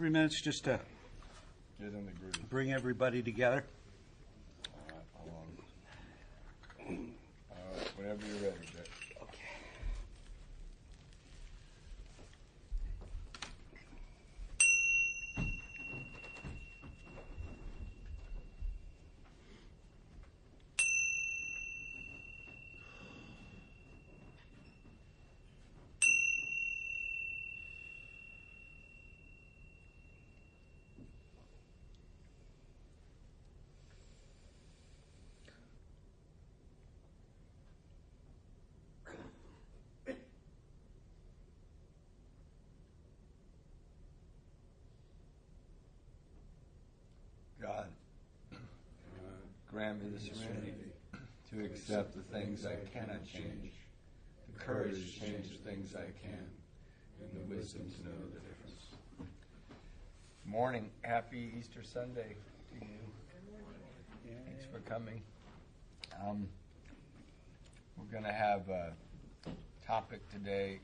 3 minutes just to Get in the groove. bring everybody together. All right, whenever you're ready, Jack. God, grant me the serenity to accept the things I cannot change, the courage to change the things I can, and the wisdom to know the difference. Morning. Happy Easter Sunday to you. Thanks for coming. We're going to have a topic today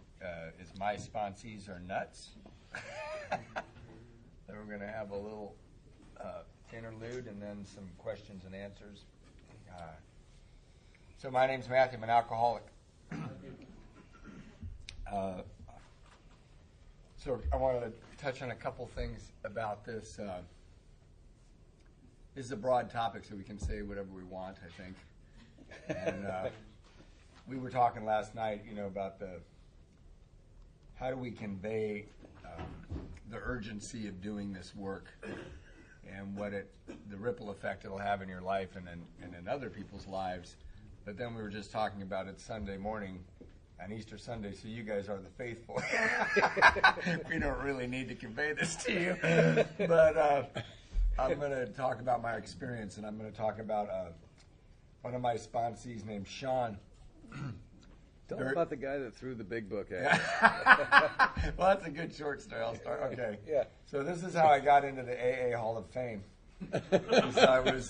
is my sponsees are nuts. Then we're going to have a little interlude and then some questions and answers. So my name's Matthew. I'm an alcoholic. So I wanted to touch on a couple things about this. This is a broad topic, so we can say whatever we want, I think. And we were talking last night, about how do we convey the urgency of doing this work and the ripple effect it'll have in your life and in other people's lives. But then we were just talking about it Sunday morning on Easter Sunday, so you guys are the faithful. We don't really need to convey this to you. But I'm going to talk about my experience, and I'm going to talk about one of my sponsees named Sean. Tell me about the guy that threw the big book at you. Well, that's a good short story. I'll start. Okay. Yeah. So this is how I got into the AA Hall of Fame. So I was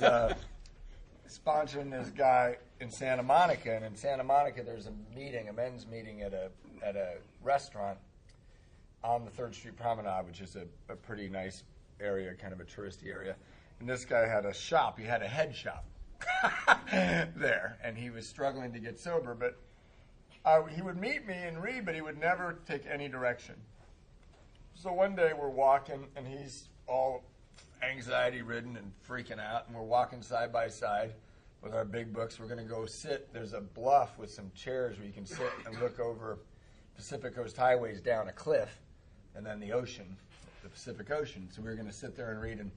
sponsoring this guy in Santa Monica, and in Santa Monica there's a men's meeting at a restaurant on the 3rd Street Promenade, which is a pretty nice area, kind of a touristy area. And this guy had a shop. He had a head shop there, and he was struggling to get sober, but he would meet me and read, but he would never take any direction. So one day we're walking, and he's all anxiety-ridden and freaking out, and we're walking side by side with our big books. We're going to go sit. There's a bluff with some chairs where you can sit and look over Pacific Coast Highways down a cliff, and then the ocean, the Pacific Ocean. So we were going to sit there and read, and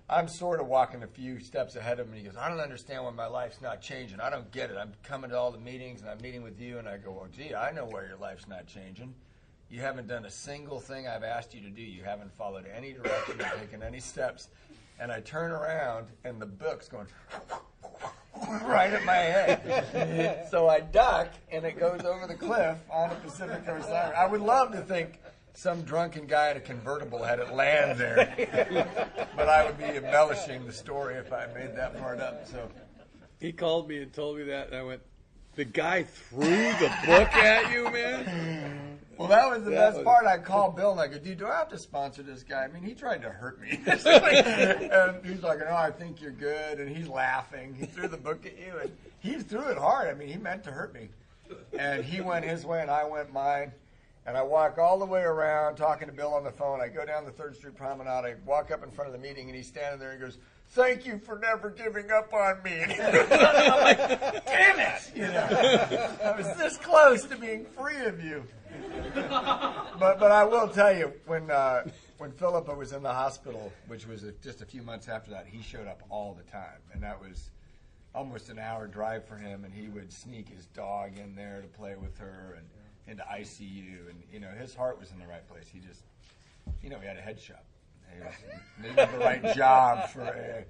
I'm sort of walking a few steps ahead of him, and he goes, I don't understand why my life's not changing. I don't get it. I'm coming to all the meetings, and I'm meeting with you, and I go, well, gee, I know why your life's not changing. You haven't done a single thing I've asked you to do. You haven't followed any direction or taken any steps. And I turn around, and the book's going right at my head. So I duck, and it goes over the cliff on the Pacific Coast Highway. I would love to think some drunken guy in a convertible had it land there. But I would be embellishing the story if I made that part up. So He called me and told me that, and I went, the guy threw the book at you, man? Well, that was the best part. I called Bill and I go, dude, do I have to sponsor this guy? I mean, he tried to hurt me. And he's like, no, I think you're good. And he's laughing. He threw the book at you, and he threw it hard. I mean, he meant to hurt me. And he went his way, and I went mine. And I walk all the way around talking to Bill on the phone. I go down the 3rd Street Promenade. I walk up in front of the meeting, and he's standing there. And he goes, thank you for never giving up on me. And I'm like, damn it. I was this close to being free of you. But I will tell you, when Philippa was in the hospital, which was just a few months after that, he showed up all the time. And that was almost an hour drive for him. And he would sneak his dog in there to play with her and into ICU. And, his heart was in the right place. He just, he had a head shop. He was maybe the right job for AA.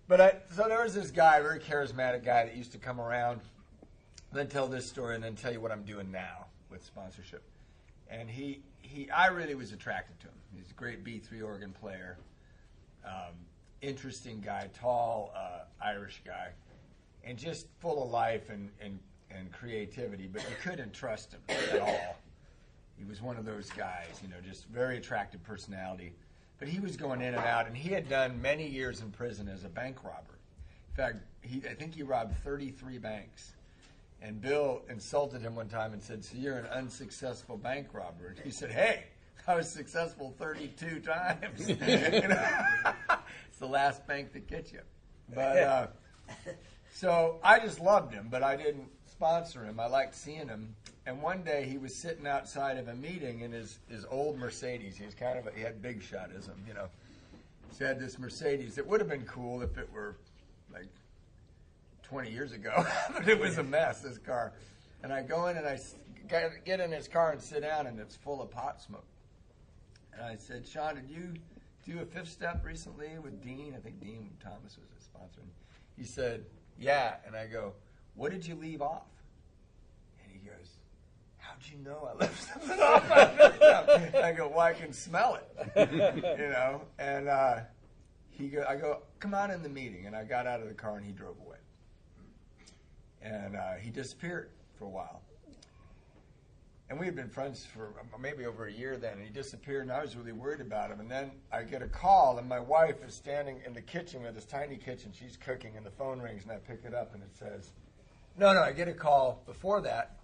But so there was this guy, very charismatic guy that used to come around, then tell this story, and then tell you what I'm doing now with sponsorship. And I really was attracted to him. He's a great B3 organ player, interesting guy, tall Irish guy, and just full of life and creativity, but you couldn't trust him at all. He was one of those guys, just very attractive personality. But he was going in and out, and he had done many years in prison as a bank robber. In fact, I think he robbed 33 banks. And Bill insulted him one time and said, "So you're an unsuccessful bank robber?" And he said, "Hey, I was successful 32 times." You know? It's the last bank that gets you. But so I just loved him, but I didn't sponsor him. I liked seeing him. And one day he was sitting outside of a meeting in his old Mercedes. He was he had big shotism, you know. He had this Mercedes. It would have been cool if it were like 20 years ago, but it was a mess, this car. And I go in and I get in his car and sit down, and it's full of pot smoke. And I said, "Sean, did you do a fifth step recently with Dean?" I think Dean Thomas was a sponsor. He said, "Yeah." And I go, "What did you leave off?" And he goes, "How'd you know I left something off?" I go, "Well, I can smell it." You know? And I go, "Come on in the meeting." And I got out of the car and he drove away. And he disappeared for a while. And we had been friends for maybe over a year then, and he disappeared, and I was really worried about him. And then I get a call, and my wife is standing in the kitchen with this tiny kitchen. She's cooking, and the phone rings, and I pick it up, and it says, no, I get a call before that,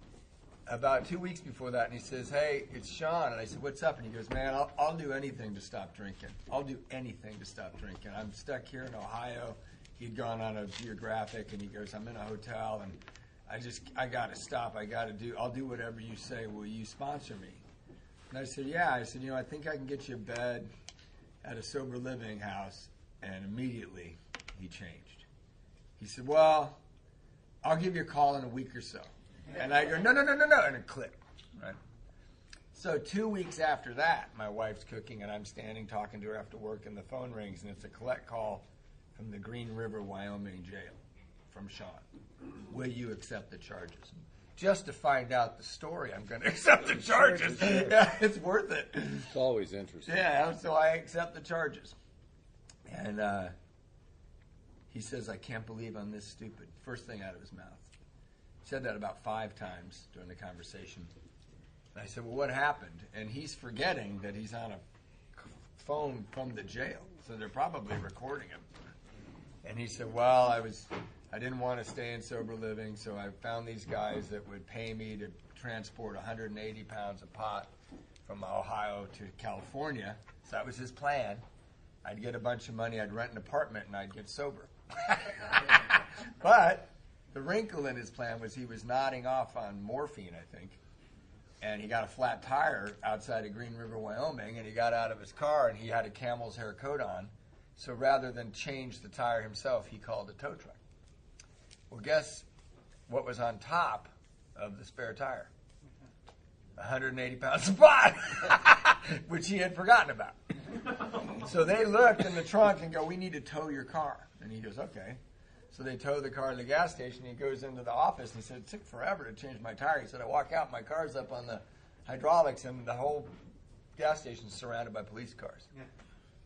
about 2 weeks before that, and he says, "Hey, it's Sean." And I said, "What's up?" And he goes, "Man, I'll do anything to stop drinking. I'll do anything to stop drinking. I'm stuck here in Ohio." He'd gone on a Geographic, and he goes, "I'm in a hotel, and I got to stop. I'll do whatever you say. Will you sponsor me?" And I said, "Yeah." I said, "I think I can get you a bed at a sober living house." And immediately he changed. He said, "Well, I'll give you a call in a week or so." And I go, no. And it clicked, right? So 2 weeks after that, my wife's cooking, and I'm standing talking to her after work, and the phone rings, and it's a collect call from the Green River, Wyoming jail from Sean. "Will you accept the charges?" Just to find out the story, I'm going to accept the charges. Yeah, it's worth it. It's always interesting. Yeah, so I accept the charges. And he says, "I can't believe I'm this stupid." First thing out of his mouth. He said that about 5 times during the conversation. And I said, "Well, what happened?" And he's forgetting that he's on a phone from the jail, so they're probably recording him. And he said, "Well, I didn't want to stay in sober living, so I found these guys that would pay me to transport 180 pounds of pot from Ohio to California." So that was his plan. I'd get a bunch of money, I'd rent an apartment, and I'd get sober. But the wrinkle in his plan was he was nodding off on morphine, I think, and he got a flat tire outside of Green River, Wyoming, and he got out of his car, and he had a camel's hair coat on. So rather than change the tire himself, he called a tow truck. Well, guess what was on top of the spare tire? 180 pounds of pot, which he had forgotten about. So they looked in the trunk and go, "We need to tow your car." And he goes, "Okay." So they tow the car to the gas station. He goes into the office and he said, "It took forever to change my tire." He said, "I walk out, my car's up on the hydraulics, and the whole gas station's surrounded by police cars." Yeah.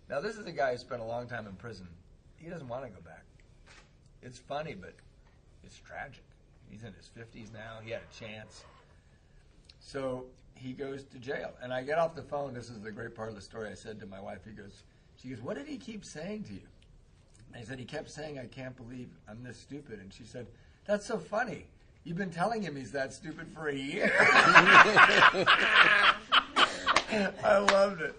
Now, this is a guy who spent a long time in prison. He doesn't want to go back. It's funny, but it's tragic. He's in his 50s now. He had a chance. So he goes to jail. And I get off the phone. This is the great part of the story. I said to my wife, she goes, "What did he keep saying to you?" And I said, "He kept saying, 'I can't believe I'm this stupid.'" And she said, "That's so funny. You've been telling him he's that stupid for a year." I loved it.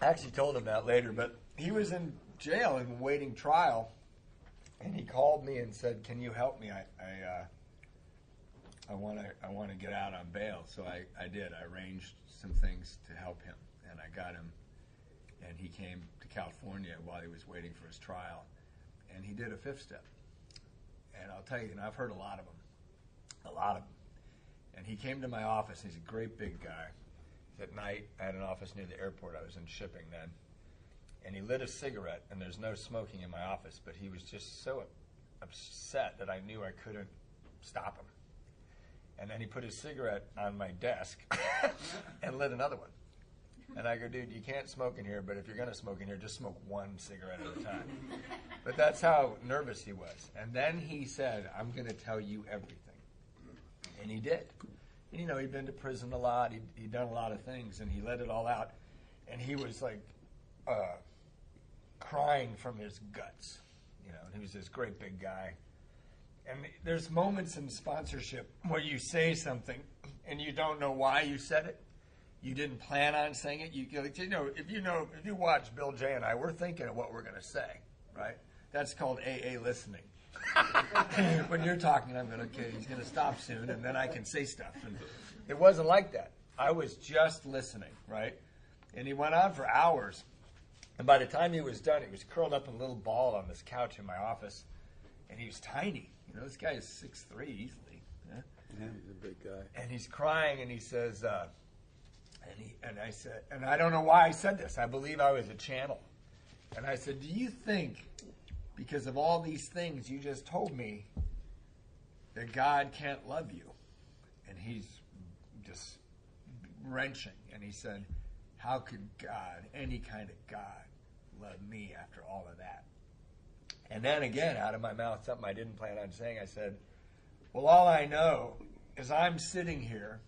I actually told him that later, but he was in jail and waiting trial, and he called me and said, "Can you help me? I want to get out on bail." So I did. I arranged some things to help him, and I got him, and he came to California while he was waiting for his trial, and he did a fifth step. And I'll tell you, I've heard a lot of them. And he came to my office. He's a great big guy. At night, I had an office near the airport. I was in shipping then. And he lit a cigarette, and there's no smoking in my office, but he was just so upset that I knew I couldn't stop him. And then he put his cigarette on my desk and lit another one. And I go, "Dude, you can't smoke in here, but if you're going to smoke in here, just smoke one cigarette at a time." But that's how nervous he was. And then he said, "I'm going to tell you everything." And he did. And, he'd been to prison a lot. He'd done a lot of things, and he let it all out. and he was like crying from his guts, you know. And he was this great big guy. And there's moments in sponsorship where you say something and you don't know why you said it. You didn't plan on saying it. If you watch Bill J and I, we're thinking of what we're going to say, right? That's called AA listening. When you're talking, I'm going, okay, he's going to stop soon, and then I can say stuff. And it wasn't like that. I was just listening, right? And he went on for hours. And by the time he was done, he was curled up in a little ball on this couch in my office. And he was tiny. You know, this guy is 6'3" easily. Yeah? He's a big guy. And he's crying, and he says, and I said, and I don't know why I said this. I believe I was a channel. And I said, do you think, because of all these things you just told me, that God can't love you? And he's just wrenching. And he said, how could God, any kind of God, love me after all of that? And then again, out of my mouth, something I didn't plan on saying, I said, well, all I know is I'm sitting here,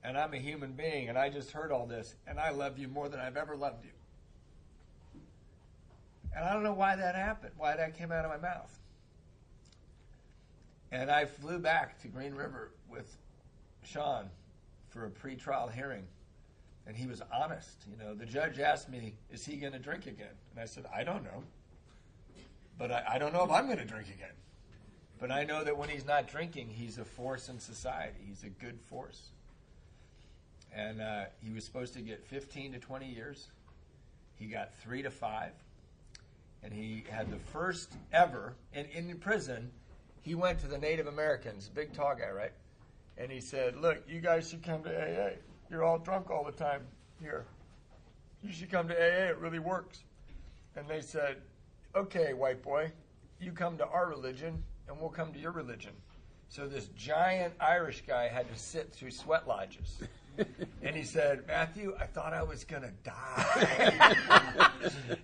and I'm a human being, and I just heard all this, and I love you more than I've ever loved you. And I don't know why that happened, why that came out of my mouth. And I flew back to Green River with Sean for a pretrial hearing, and he was honest. You know, the judge asked me, is he going to drink again? And I said, I don't know. But I don't know if I'm going to drink again. But I know that when he's not drinking, he's a force in society. He's a good force. And he was supposed to get 15 to 20 years. He got 3 to 5. And he had the first ever, in prison, he went to the Native Americans, big tall guy, right? And he said, look, you guys should come to AA. You're all drunk all the time here. You should come to AA. It really works. And they said, okay, white boy, you come to our religion, and we'll come to your religion. So this giant Irish guy had to sit through sweat lodges. And he said, Matthew, I thought I was going to die.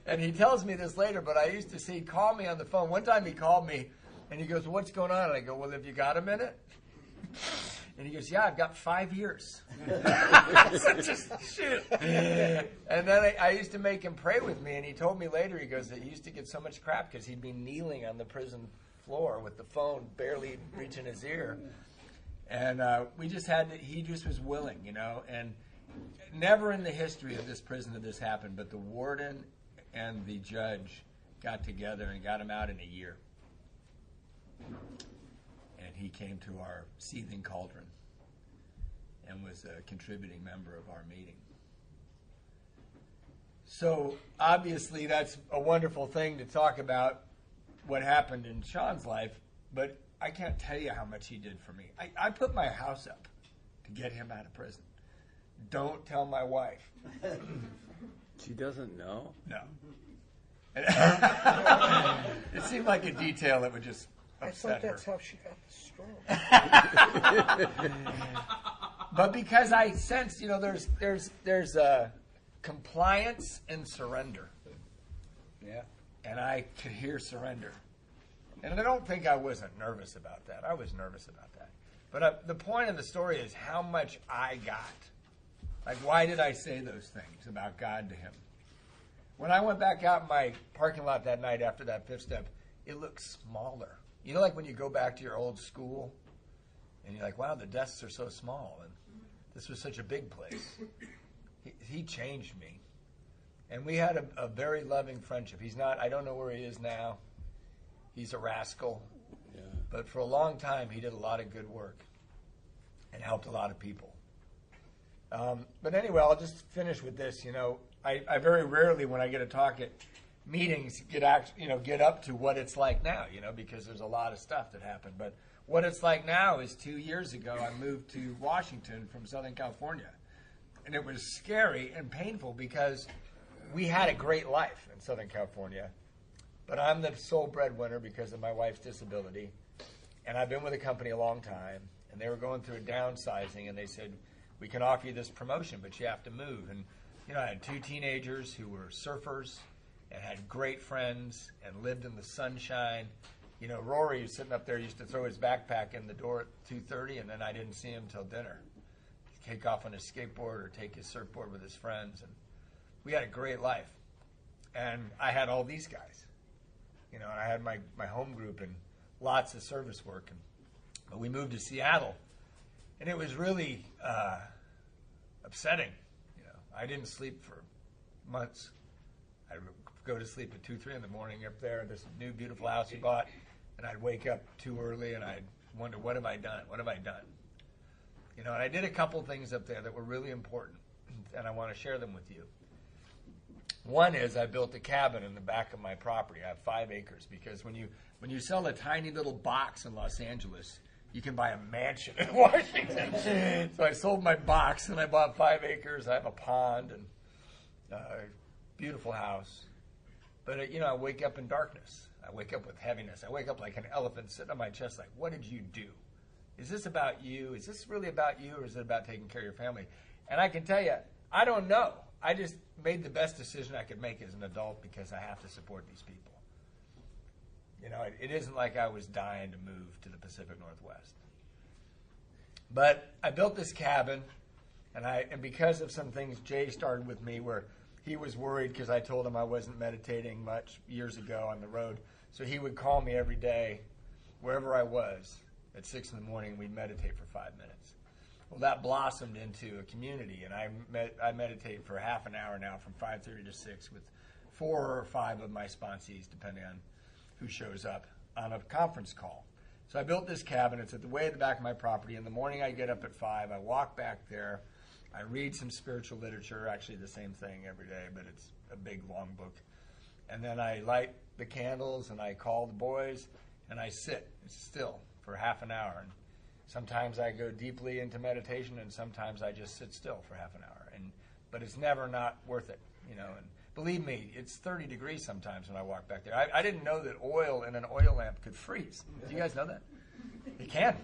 And he tells me this later, but I used to see, call me on the phone. One time he called me, and he goes, what's going on? And I go, well, have you got a minute? And he goes, yeah, I've got 5 years. Such a shit. And then I used to make him pray with me, and he told me later, he goes, that he used to get so much crap because he'd be kneeling on the prison floor with the phone barely reaching his ear. And we just had to, he just was willing, you know. And never in the history of this prison did this happen, but the warden and the judge got together and got him out in a year. And he came to our seething cauldron and was a contributing member of our meeting. So obviously that's a wonderful thing to talk about what happened in Sean's life, but I can't tell you how much he did for me. I put my house up to get him out of prison. Don't tell my wife. She doesn't know? No. It seemed like a detail that would just upset her. I thought that's how she got the stroke. But because I sensed, you know, there's compliance and surrender. Yeah. And I could hear surrender. And I don't think I wasn't nervous about that. I was nervous about that. But the point of the story is how much I got. Like, why did I say those things about God to him? When I went back out in my parking lot that night after that fifth step, it looked smaller. You know, like when you go back to your old school, and you're like, wow, the desks are so small, and this was such a big place. He changed me. And we had a very loving friendship. He's not, I don't know where he is now. He's a rascal. Yeah. But for a long time, he did a lot of good work and helped a lot of people. But anyway, I'll just finish with this. You know, I very rarely, when I get to talk at meetings, get up to what it's like now, you know, because there's a lot of stuff that happened. But what it's like now is 2 years ago, I moved to Washington from Southern California. And it was scary and painful because we had a great life in Southern California. But I'm the sole breadwinner because of my wife's disability. And I've been with the company a long time. And they were going through a downsizing. And they said, we can offer you this promotion, but you have to move. And, you know, I had 2 teenagers who were surfers and had great friends and lived in the sunshine. You know, Rory, who's sitting up there, used to throw his backpack in the door at 2:30, and then I didn't see him till dinner. He'd take off on his skateboard or take his surfboard with his friends. And we had a great life. And I had all these guys, you know, and I had my home group and lots of service work. But we moved to Seattle, and it was really upsetting. You know, I didn't sleep for months. I'd go to sleep at 2, 3 in the morning up there in this new beautiful house we bought, and I'd wake up too early, and I'd wonder, what have I done? What have I done? You know, and I did a couple things up there that were really important, and I want to share them with you. One is I built a cabin in the back of my property. I have 5 acres because when you sell a tiny little box in Los Angeles, you can buy a mansion in Washington. So I sold my box and I bought 5 acres. I have a pond and a beautiful house. But, you know, I wake up in darkness. I wake up with heaviness. I wake up like an elephant sitting on my chest like, what did you do? Is this about you? Is this really about you, or is it about taking care of your family? And I can tell you, I don't know. I just made the best decision I could make as an adult because I have to support these people. You know, it isn't like I was dying to move to the Pacific Northwest. But I built this cabin, and because of some things Jay started with me where he was worried because I told him I wasn't meditating much years ago on the road. So he would call me every day, wherever I was, at 6 in the morning, we'd meditate for 5 minutes. Well, that blossomed into a community, and I meditate for half an hour now from 5:30 to 6 with 4 or 5 of my sponsees, depending on who shows up, on a conference call. So I built this cabin. It's at the way at the back of my property. In the morning, I get up at 5. I walk back there. I read some spiritual literature, actually the same thing every day, but it's a big, long book. And then I light the candles, and I call the boys, and I sit still for half an hour. And sometimes I go deeply into meditation, and sometimes I just sit still for half an hour. But it's never not worth it, you know. And believe me, it's 30 degrees sometimes when I walk back there. I didn't know that oil in an oil lamp could freeze. Do you guys know that? It can,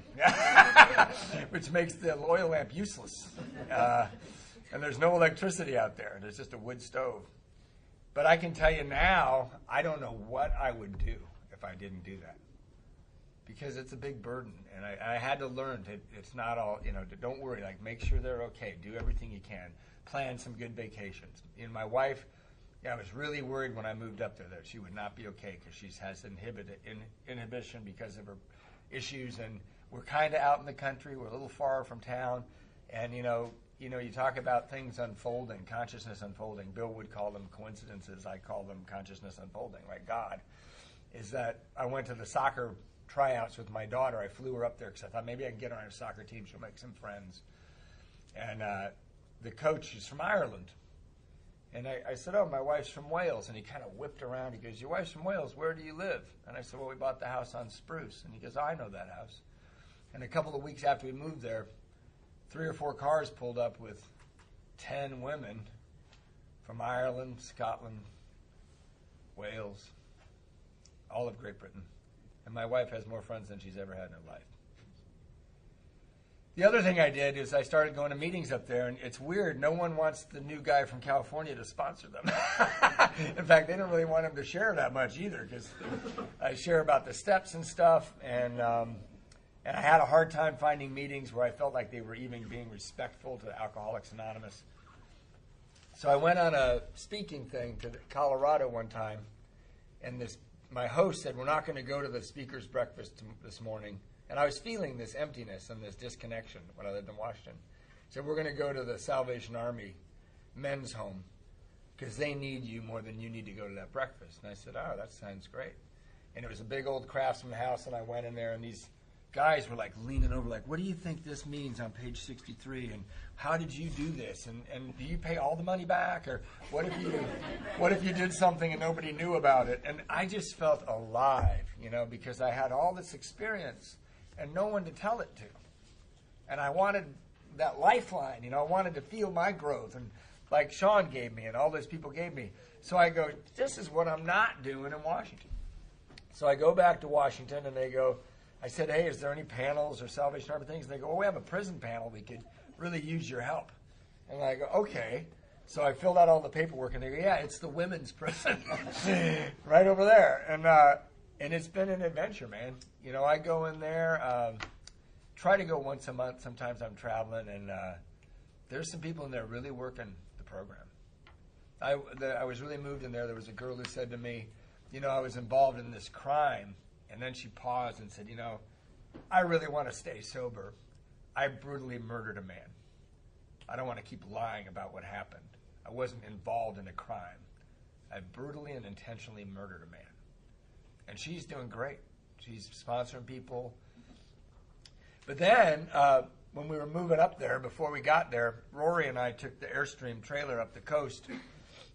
which makes the oil lamp useless. And there's no electricity out there. There's just a wood stove. But I can tell you now, I don't know what I would do if I didn't do that. Because it's a big burden, and I had to learn that it's not all, you know, don't worry, like make sure they're okay, do everything you can, plan some good vacations. And my wife, I was really worried when I moved up there that she would not be okay because she has inhibition because of her issues, and we're kind of out in the country, we're a little far from town, and you talk about things unfolding, consciousness unfolding. Bill would call them coincidences, I call them consciousness unfolding, like God, is that I went to the soccer tryouts with my daughter. I flew her up there because I thought maybe I can get her on a soccer team. She'll make some friends. And the coach is from Ireland. And I said, oh, my wife's from Wales. And he kind of whipped around. He goes, your wife's from Wales. Where do you live? And I said, well, we bought the house on Spruce. And he goes, I know that house. And a couple of weeks after we moved there, 3 or 4 cars pulled up with 10 women from Ireland, Scotland, Wales, all of Great Britain. And my wife has more friends than she's ever had in her life. The other thing I did is I started going to meetings up there, and it's weird. No one wants the new guy from California to sponsor them. In fact, they don't really want him to share that much either, because I share about the steps and stuff, and I had a hard time finding meetings where I felt like they were even being respectful to Alcoholics Anonymous. So I went on a speaking thing to Colorado one time, and my host said, we're not going to go to the speaker's breakfast this morning. And I was feeling this emptiness and this disconnection when I lived in Washington. So we're going to go to the Salvation Army men's home because they need you more than you need to go to that breakfast. And I said, oh, that sounds great. And it was a big old Craftsman house, and I went in there, and these guys were like leaning over like, what do you think this means on page 63? And how did you do this? And do you pay all the money back? Or what if you did something and nobody knew about it? And I just felt alive, because I had all this experience and no one to tell it to. And I wanted that lifeline, I wanted to feel my growth, and like Sean gave me and all those people gave me. So I go, this is what I'm not doing in Washington. So I go back to Washington, and I said, hey, is there any panels or Salvation Army things? And they go, oh, we have a prison panel. We could really use your help. And I go, okay. So I filled out all the paperwork, and they go, yeah, it's the women's prison right over there. And it's been an adventure, man. I go in there, try to go once a month. Sometimes I'm traveling, and there's some people in there really working the program. I was really moved in there. There was a girl who said to me, you know, I was involved in this crime. And then she paused and said, you know, I really want to stay sober. I brutally murdered a man. I don't want to keep lying about what happened. I wasn't involved in a crime. I brutally and intentionally murdered a man. And she's doing great. She's sponsoring people. But then, when we were moving up there, before we got there, Rory and I took the Airstream trailer up the coast.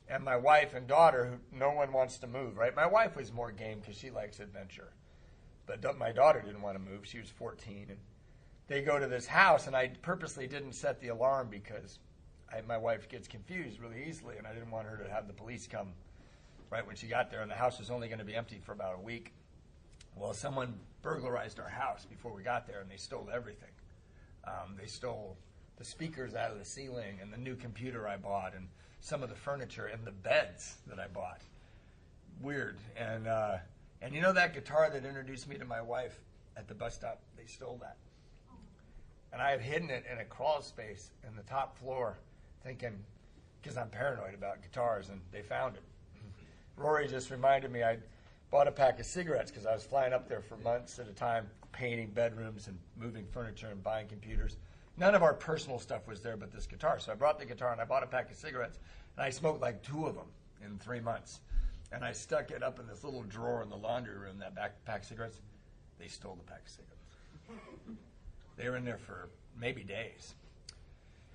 And my wife and daughter, who no one wants to move, right? My wife was more game because she likes adventure. But my daughter didn't want to move. She was 14. And they go to this house, and I purposely didn't set the alarm because my wife gets confused really easily, and I didn't want her to have the police come right when she got there. And the house was only going to be empty for about a week. Well, someone burglarized our house before we got there, and they stole everything. They stole the speakers out of the ceiling and the new computer I bought and some of the furniture and the beds that I bought. Weird. And you know that guitar that introduced me to my wife at the bus stop? They stole that. And I had hidden it in a crawl space in the top floor thinking, because I'm paranoid about guitars, and they found it. Rory just reminded me I bought a pack of cigarettes because I was flying up there for months at a time, painting bedrooms and moving furniture and buying computers. None of our personal stuff was there but this guitar. So I brought the guitar and I bought a pack of cigarettes, and I smoked like 2 of them in 3 months. And I stuck it up in this little drawer in the laundry room, that pack of cigarettes. They stole the pack of cigarettes. They were in there for maybe days.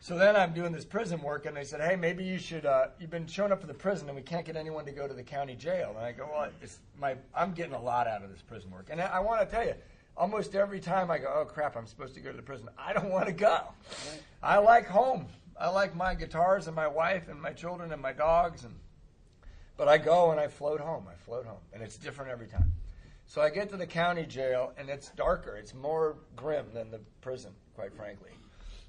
So then I'm doing this prison work, and they said, hey, maybe you should, you've been showing up for the prison, and we can't get anyone to go to the county jail. And I go, well, I'm getting a lot out of this prison work. And I want to tell you, almost every time I go, oh, crap, I'm supposed to go to the prison, I don't want to go. I like home. I like my guitars and my wife and my children and my dogs. But I go and I float home. And it's different every time. So I get to the county jail, and it's darker. It's more grim than the prison, quite frankly.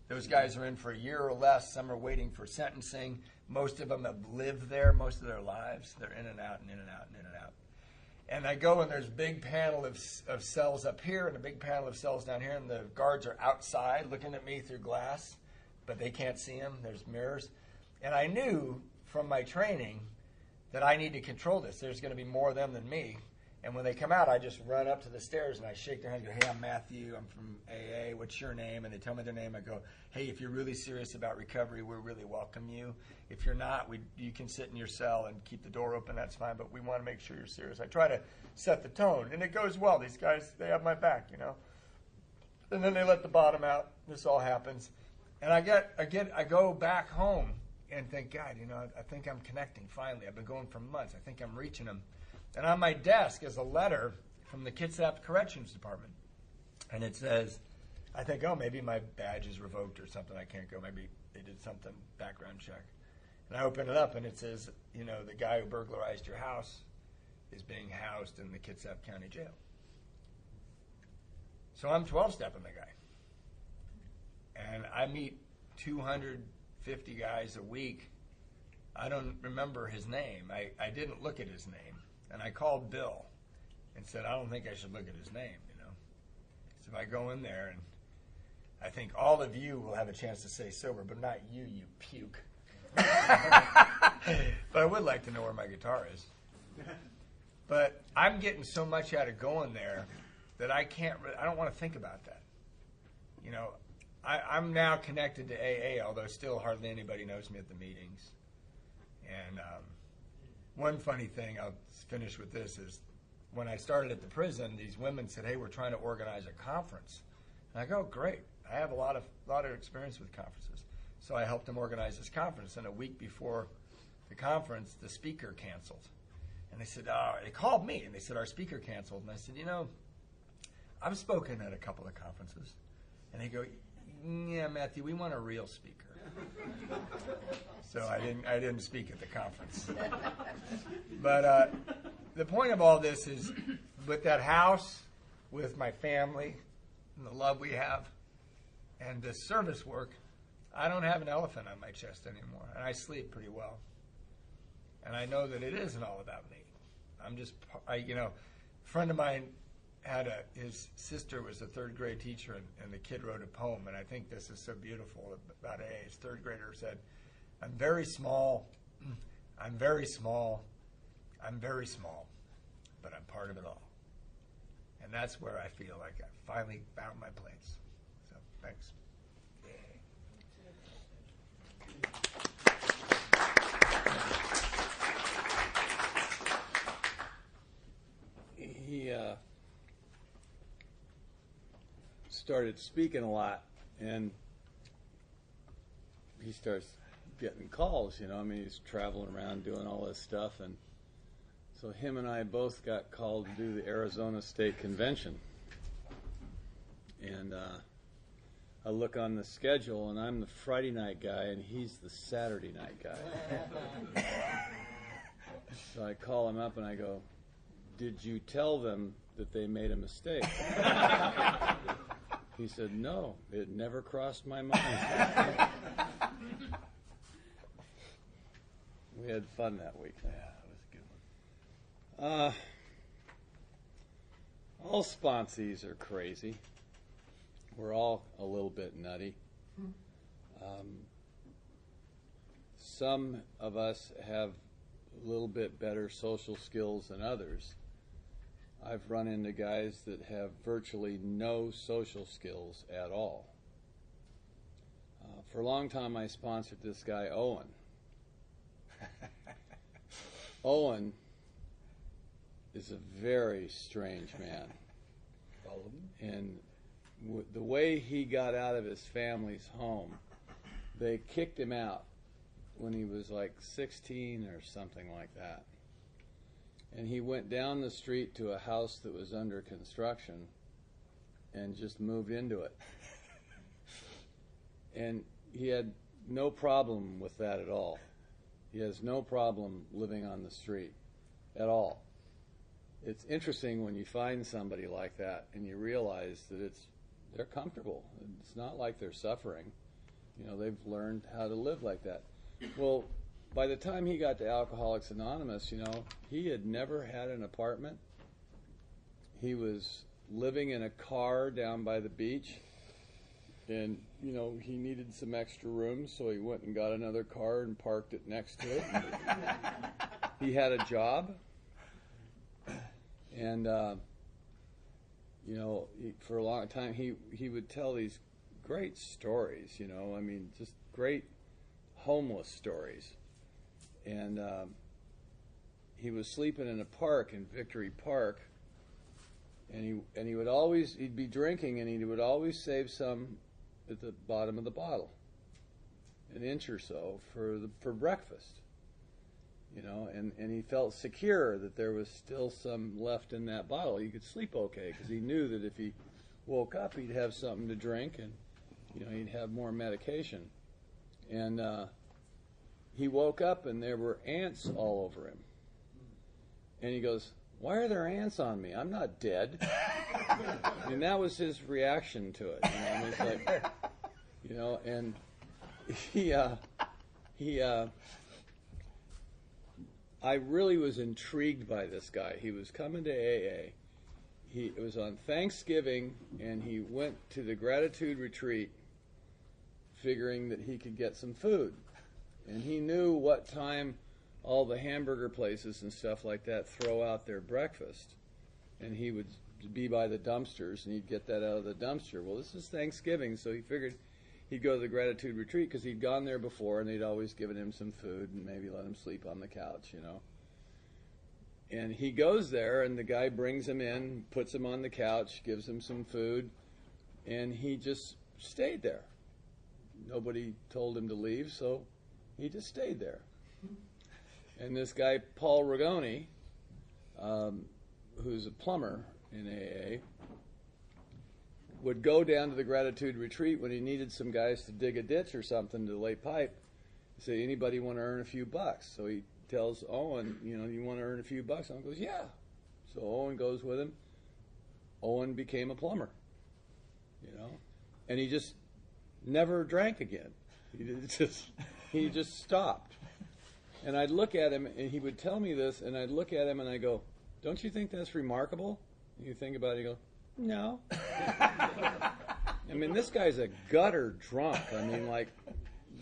Those guys are in for a year or less. Some are waiting for sentencing. Most of them have lived there most of their lives. They're in and out and in and out and in and out. And I go, and there's a big panel of cells up here and a big panel of cells down here, and the guards are outside looking at me through glass, but they can't see them. There's mirrors. And I knew from my training that I need to control this. There's going to be more of them than me. And when they come out, I just run up to the stairs and I shake their hand and go, hey, I'm Matthew. I'm from AA. What's your name? And they tell me their name. I go, hey, if you're really serious about recovery, we really welcome you. If you're not, you can sit in your cell and keep the door open. That's fine, but we want to make sure you're serious. I try to set the tone, and it goes well. These guys, they have my back, you know. And then they let the bottom out. This all happens. And I go back home and think, God, you know, I think I'm connecting finally. I've been going for months. I think I'm reaching them. And on my desk is a letter from the Kitsap Corrections Department. And it says, I think, oh, maybe my badge is revoked or something. I can't go. Maybe they did something, background check. And I open it up, and it says, you know, the guy who burglarized your house is being housed in the Kitsap County Jail. So I'm 12-stepping the guy. And I meet 250 guys a week. I don't remember his name. I didn't look at his name. And I called Bill and said, I don't think I should look at his name, you know. So if I go in there, and I think all of you will have a chance to stay sober, but not you, you puke. But I would like to know where my guitar is. But I'm getting so much out of going there that I don't want to think about that. You know, I'm now connected to AA, although still hardly anybody knows me at the meetings. And one funny thing, I'll finish with this, is when I started at the prison, these women said, hey, we're trying to organize a conference. And I go, great. I have a lot of experience with conferences. So I helped them organize this conference. And a week before the conference, the speaker canceled. And they said, they called me, and they said, our speaker canceled. And I said, you know, I've spoken at a couple of conferences. And they go, yeah, Matthew, we want a real speaker. So I didn't speak at the conference. But the point of all this is, with that house, with my family, and the love we have, and the service work, I don't have an elephant on my chest anymore, and I sleep pretty well. And I know that it isn't all about me. You know, a friend of mine his sister was a third grade teacher, and the kid wrote a poem, and I think this is so beautiful about AA. His third grader said, I'm very small, I'm very small. But I'm part of it all. And that's where I feel like I finally found my place. So, thanks. He started speaking a lot, and he starts getting calls, I mean, he's traveling around doing all this stuff, and so him and I both got called to do the Arizona State Convention. And I look on the schedule, and I'm the Friday night guy, and he's the Saturday night guy. So I call him up, and I go, "Did you tell them that they made a mistake?" He said, "No, it never crossed my mind." We had fun that week. Yeah, that was a good one. All sponsees are crazy. We're all a little bit nutty. Some of us have a little bit better social skills than others. I've run into guys that have virtually no social skills at all. For a long time, I sponsored this guy, Owen. Owen is a very strange man. And the way he got out of his family's home, they kicked him out when he was like 16 or something like that. And he went down the street to a house that was under construction and just moved into it. And he had no problem with that at all. He has no problem living on the street at all. It's interesting when you find somebody like that and you realize that they're comfortable. It's not like they're suffering. They've learned how to live like that. Well, by the time he got to Alcoholics Anonymous, he had never had an apartment. He was living in a car down by the beach, and, he needed some extra room, so he went and got another car and parked it next to it. He had a job, and, for a long time, he would tell these great stories, just great homeless stories. And he was sleeping in a park in Victory Park, and he'd be drinking, and he would always save some at the bottom of the bottle, an inch or so for breakfast, and he felt secure that there was still some left in that bottle. He could sleep okay because he knew that if he woke up, he'd have something to drink, and he'd have more medication. And he woke up, and there were ants all over him. And he goes, "Why are there ants on me? I'm not dead." And that was his reaction to it. And it's like, and I really was intrigued by this guy. He was coming to AA. It was on Thanksgiving, and he went to the gratitude retreat figuring that he could get some food. And he knew what time all the hamburger places and stuff like that throw out their breakfast. And he would be by the dumpsters, and he'd get that out of the dumpster. Well, this is Thanksgiving, so he figured he'd go to the gratitude retreat because he'd gone there before, and they'd always given him some food and maybe let him sleep on the couch, And he goes there, and the guy brings him in, puts him on the couch, gives him some food, and he just stayed there. Nobody told him to leave, so he just stayed there. And this guy, Paul Rigoni, who's a plumber in AA, would go down to the gratitude retreat when he needed some guys to dig a ditch or something to lay pipe. He'd say, "Anybody want to earn a few bucks?" So he tells Owen, "You want to earn a few bucks?" Owen goes, "Yeah." So Owen goes with him. Owen became a plumber, and he just never drank again. He just stopped. And I'd look at him, and he would tell me this, and I'd look at him, and I go, "Don't you think that's remarkable?" And you think about it, you go, "No." I mean, this guy's a gutter drunk. I mean, like,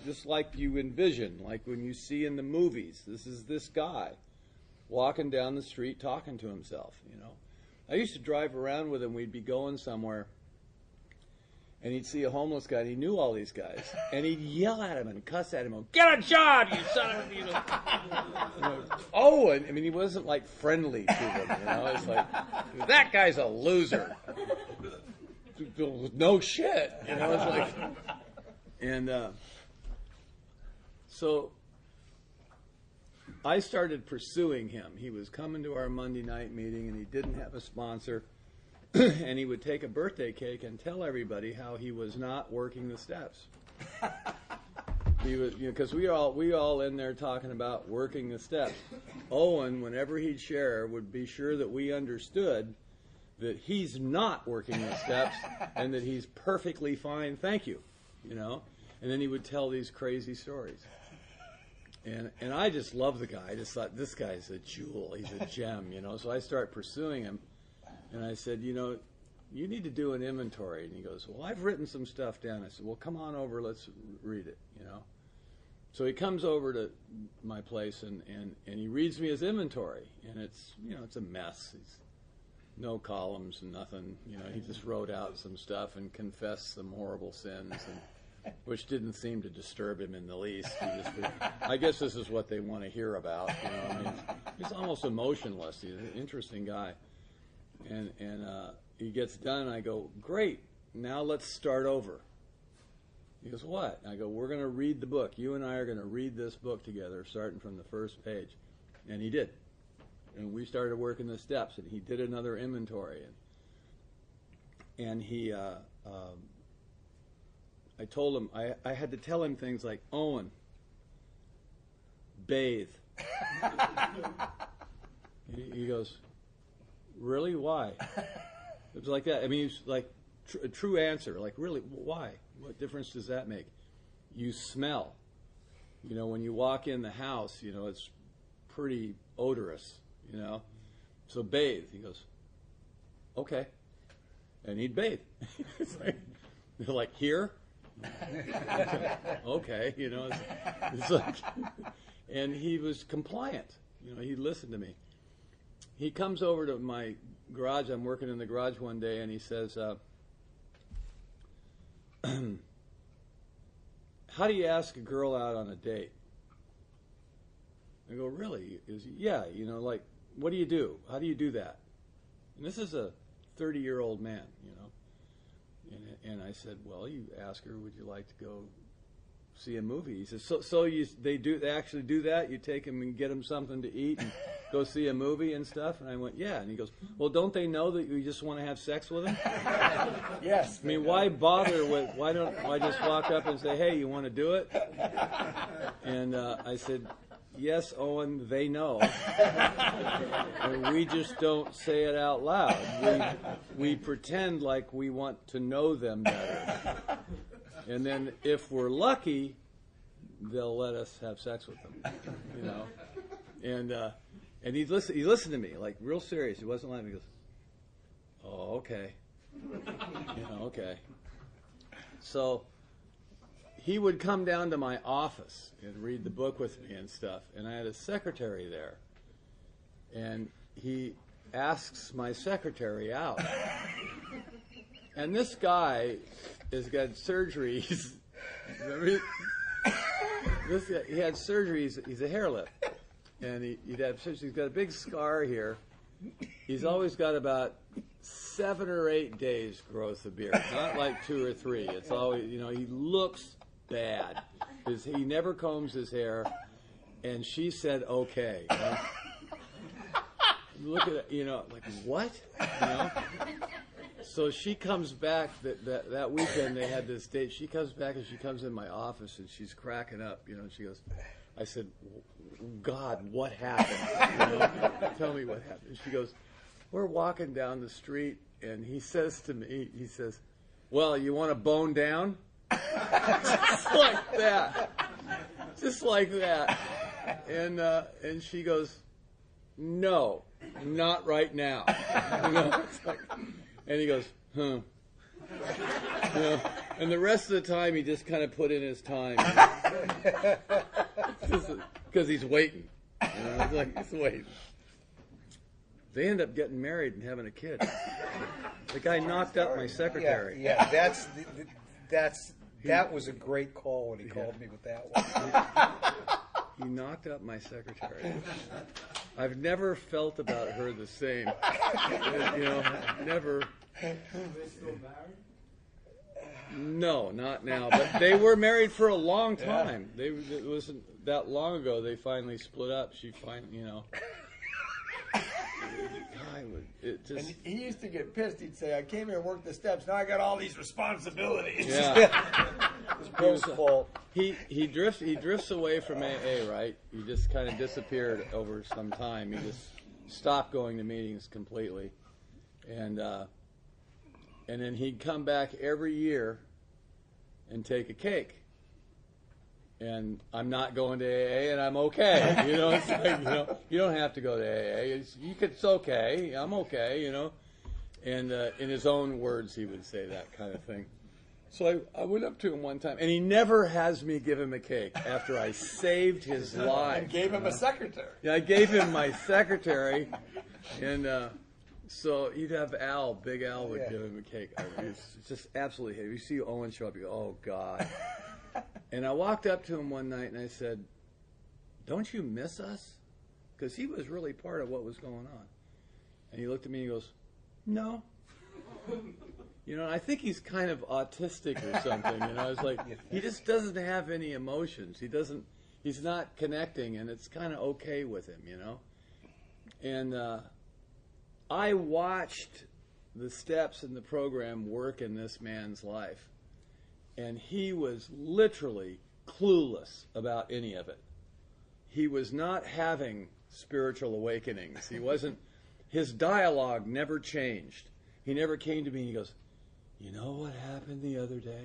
just like you envision, like when you see in the movies. This is this guy walking down the street talking to himself, you know. I used to drive around with him. We'd be going somewhere, and he'd see a homeless guy, and he knew all these guys, and he'd yell at him and cuss at him, "Get a job, you son of a..." You know. Oh, and I mean, he wasn't like friendly to them, you know. It's like, that guy's a loser. No shit, you know. It's like, and so I started pursuing him. He was coming to our Monday night meeting, and he didn't have a sponsor. And he would take a birthday cake and tell everybody how he was not working the steps. He was, you know, because we all in there talking about working the steps. Owen, whenever he'd share, would be sure that we understood that he's not working the steps and that he's perfectly fine. Thank you, you know. And then he would tell these crazy stories. And I just love the guy. I just thought, this guy's a jewel. He's a gem, you know. So I start pursuing him. And I said, you know, you need to do an inventory. And he goes, well, I've written some stuff down. I said, well, come on over. Let's read it, you know. So he comes over to my place, and he reads me his inventory. And it's, you know, it's a mess. It's no columns and nothing. You know, he just wrote out some stuff and confessed some horrible sins, which didn't seem to disturb him in the least. He just, I guess this is what they want to hear about. You know, I mean, he's almost emotionless. He's an interesting guy. And he gets done, and I go, great, now let's start over. He goes, what? I go, we're going to read the book. You and I are going to read this book together, starting from the first page. And he did. And we started working the steps, and he did another inventory. And he, I told him, I had to tell him things like, Owen, bathe. He goes, really? Why? It was like that. I mean, it's like a true answer. Like, really? Why? What difference does that make? You smell. You know, when you walk in the house, you know, it's pretty odorous, you know. So bathe. He goes, okay. And he'd bathe. It's like here? Okay, you know. It's like, and he was compliant. You know, he listened to me. He comes over to my garage. I'm working in the garage one day, and he says, how do you ask a girl out on a date? I go, really? He goes, yeah, you know, like, what do you do? How do you do that? And this is a 30-year-old man, you know. And I said, well, you ask her, would you like to go see a movie? He says, they actually do that? You take them and get them something to eat and go see a movie and stuff? And I went, yeah. And he goes, well, don't they know that you just want to have sex with them? Yes. I mean, why bother with, why don't I just walk up and say, hey, you want to do it? And I said, yes, Owen, they know. We just don't say it out loud. We pretend like we want to know them better. And then if we're lucky, they'll let us have sex with them, you know. And he listened to me, like, real serious. He wasn't laughing. He goes, oh, okay. You know, okay. So he would come down to my office and read the book with me and stuff. And I had a secretary there. And he asks my secretary out. And this guy has got surgery. He had surgery. He's a hair lip. And he's got a big scar here. He's always got about 7 or 8 days growth of beard. Not like 2 or 3. It's always, you know, he looks bad. He never combs his hair. And she said, okay. You know? Look at it, you know, like, what? You know? So she comes back, that weekend they had this date. She comes back and she comes in my office and she's cracking up, you know, and she goes, I said, God, what happened? You know, tell me what happened. And she goes, we're walking down the street and he says to me, he says, well, you want to bone down? Just like that. Just like that. And she goes, no, not right now. You know, it's like, and he goes, huh. You know, And the rest of the time, he just kind of put in his time. Because he's waiting. You know, it's like, he's waiting. They end up getting married and having a kid. The guy knocked up my secretary. Yeah, that was a great call when he called me with that one. He knocked up my secretary. I've never felt about her the same. You know, never. Are they still married? No, not now. But they were married for a long time. It wasn't that long ago. They finally split up. She finally, you know. It just. And he used to get pissed. He'd say, "I came here and worked the steps. Now I got all these responsibilities." Yeah. It was Bill's fault. He drifts away from AA, right? He just kind of disappeared over some time. He just stopped going to meetings completely, and then he'd come back every year and take a cake. And I'm not going to AA, and I'm okay. You know, it's like, you know, you don't have to go to AA. It's okay. I'm okay. You know, and in his own words, he would say that kind of thing. So I went up to him one time, and he never has me give him a cake after I saved his life. And gave him a secretary. Yeah, I gave him my secretary, and so you'd have Al, Big Al would give him a cake. It's just absolutely hate. You see Owen show up, you go, oh, God. And I walked up to him one night, and I said, don't you miss us? Because he was really part of what was going on. And he looked at me and he goes, no. You know, I think he's kind of autistic or something. You know, it's like he just doesn't have any emotions. He's not connecting, and it's kind of okay with him, you know. And I watched the steps in the program work in this man's life, and he was literally clueless about any of it. He was not having spiritual awakenings. He wasn't. His dialogue never changed. He never came to me and he goes, you know what happened the other day?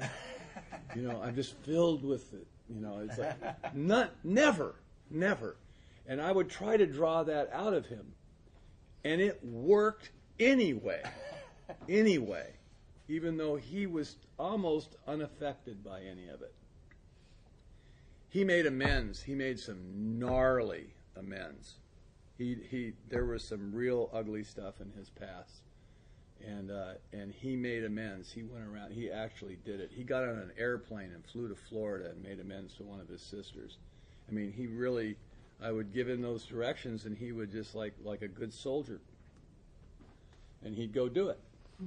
You know, I'm just filled with it. You know, it's like, never. And I would try to draw that out of him. And it worked anyway, even though he was almost unaffected by any of it. He made amends. He made some gnarly amends. There was some real ugly stuff in his past. And he made amends. He went around. He actually did it. He got on an airplane and flew to Florida and made amends to one of his sisters. I mean, he really. I would give him those directions, and he would just like a good soldier. And he'd go do it.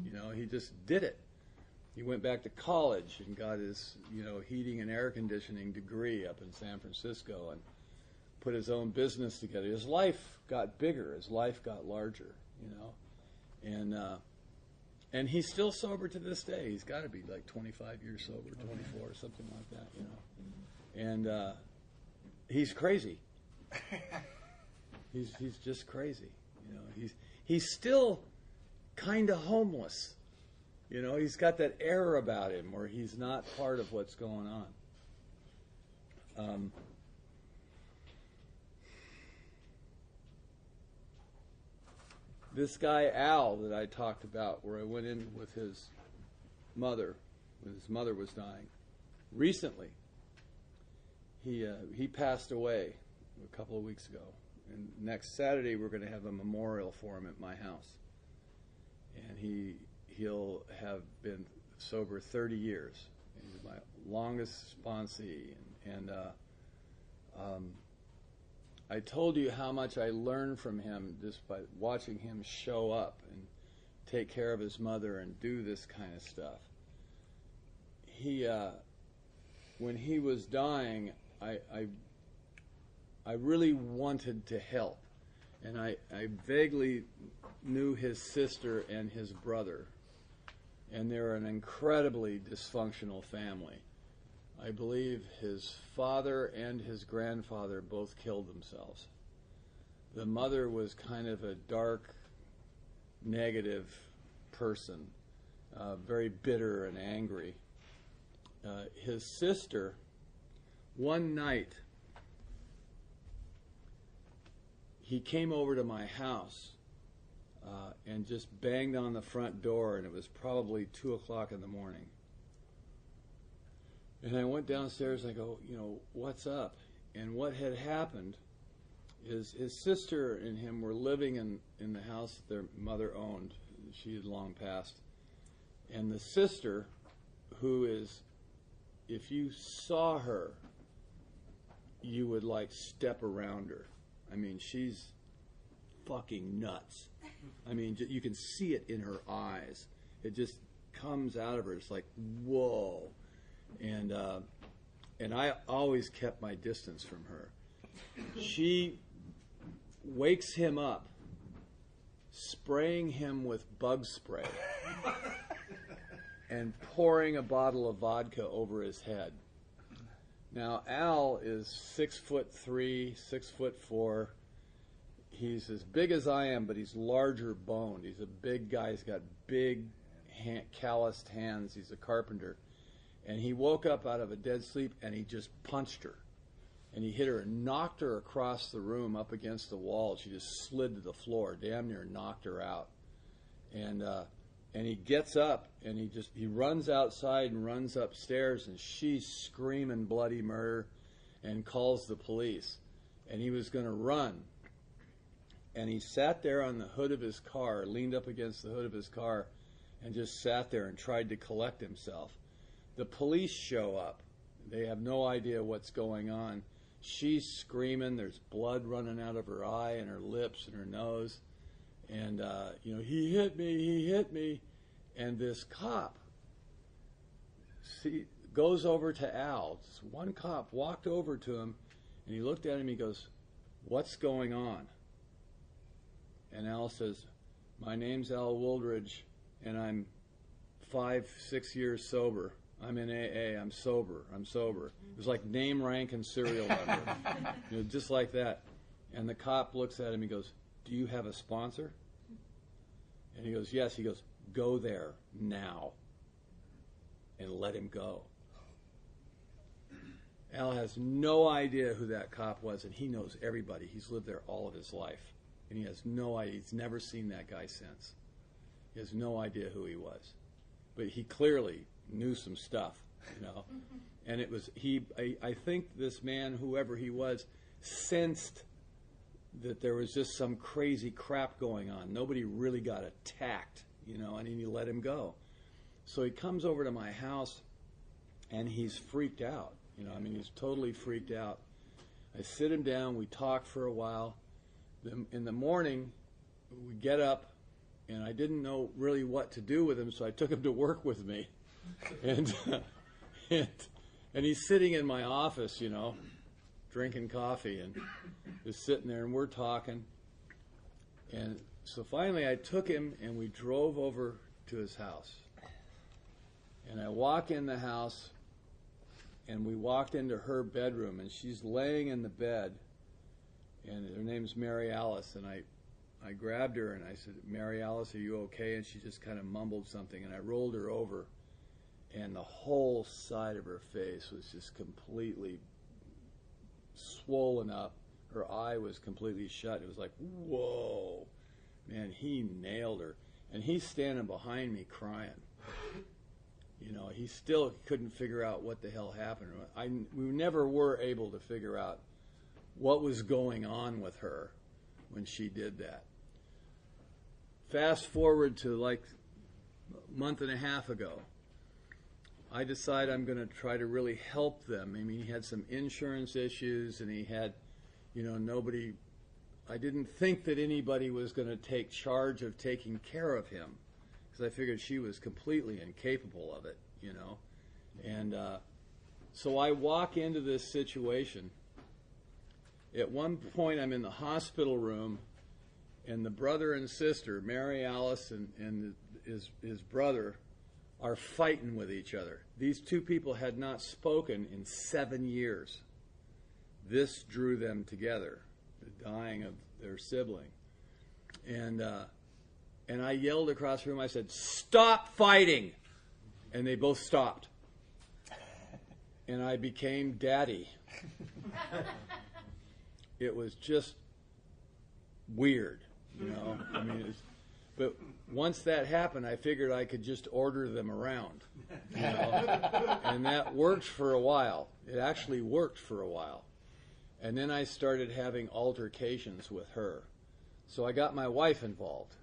You know, he just did it. He went back to college and got his, you know, heating and air conditioning degree up in San Francisco, and put his own business together. His life got bigger. His life got larger. You know, and he's still sober to this day. He's got to be like 25 years sober, 24, something like that, you know. And he's crazy. He's just crazy, you know. He's still kind of homeless, you know. He's got that air about him where he's not part of what's going on. This guy Al that I talked about, where I went in with his mother when his mother was dying, recently he passed away a couple of weeks ago. And next Saturday we're going to have a memorial for him at my house. And he'll have been sober 30 years. He's my longest sponsee, and I told you how much I learned from him just by watching him show up and take care of his mother and do this kind of stuff. When he was dying, I really wanted to help, and I vaguely knew his sister and his brother, and they're an incredibly dysfunctional family. I believe his father and his grandfather both killed themselves. The mother was kind of a dark, negative person, very bitter and angry. His sister, one night, he came over to my house and just banged on the front door, and it was probably 2 o'clock in the morning. And I went downstairs and I go, what's up? And what had happened is his sister and him were living in the house that their mother owned. She had long passed. And the sister, who is, if you saw her, you would like step around her. I mean, she's fucking nuts. I mean, you can see it in her eyes. It just comes out of her. It's like, whoa. And I always kept my distance from her. She wakes him up, spraying him with bug spray and pouring a bottle of vodka over his head. Now, Al is 6'3", 6'4". He's as big as I am, but he's larger boned. He's a big guy. He's got big, calloused hands. He's a carpenter. And he woke up out of a dead sleep, and he just punched her. And he hit her and knocked her across the room up against the wall. She just slid to the floor, damn near knocked her out. And he gets up, and he runs outside and runs upstairs, and she's screaming bloody murder and calls the police. And he was going to run. And he sat there on the hood of his car, leaned up against the hood of his car, and just sat there and tried to collect himself. The police show up. They have no idea what's going on. She's screaming. There's blood running out of her eye and her lips and her nose. And, he hit me. And this cop goes over to Al. One cop walked over to him, and he looked at him. He goes, "What's going on?" And Al says, "My name's Al Wooldridge, and I'm 5-6 years sober. I'm in AA. I'm sober. It was like name, rank, and serial number, just like that. And the cop looks at him. He goes, "Do you have a sponsor?" And he goes, "Yes." He goes, "Go there now and let him go." Al has no idea who that cop was, and he knows everybody. He's lived there all of his life, and he has no idea. He's never seen that guy since. He has no idea who he was, but he clearly knew some stuff, And it was I think this man, whoever he was, sensed that there was just some crazy crap going on. Nobody really got attacked, and he let him go. So he comes over to my house, and he's freaked out. He's totally freaked out. I sit him down. We talk for a while. In the morning, we get up, and I didn't know really what to do with him, so I took him to work with me. And he's sitting in my office, drinking coffee, and just sitting there, and we're talking. And so finally I took him, and we drove over to his house. And I walk in the house, and we walked into her bedroom, and she's laying in the bed, and her name's Mary Alice. And I grabbed her, and I said, "Mary Alice, are you okay?" And she just kind of mumbled something, and I rolled her over, and the whole side of her face was just completely swollen up. Her eye was completely shut. It was like, whoa, man, he nailed her. And he's standing behind me crying. He still couldn't figure out what the hell happened. We never were able to figure out what was going on with her when she did that. Fast forward to like a month and a half ago. I decide I'm going to try to really help them. He had some insurance issues, and he had, nobody. I didn't think that anybody was going to take charge of taking care of him, because I figured she was completely incapable of it, And so I walk into this situation. At one point, I'm in the hospital room, and the brother and sister, Mary Alice and his brother, are fighting with each other. These two people had not spoken in 7 years. This drew them together, the dying of their sibling. And I yelled across the room, I said, "Stop fighting!" And they both stopped. And I became daddy. It was just weird, But once that happened, I figured I could just order them around. You know? And that worked for a while. It actually worked for a while. And then I started having altercations with her. So I got my wife involved.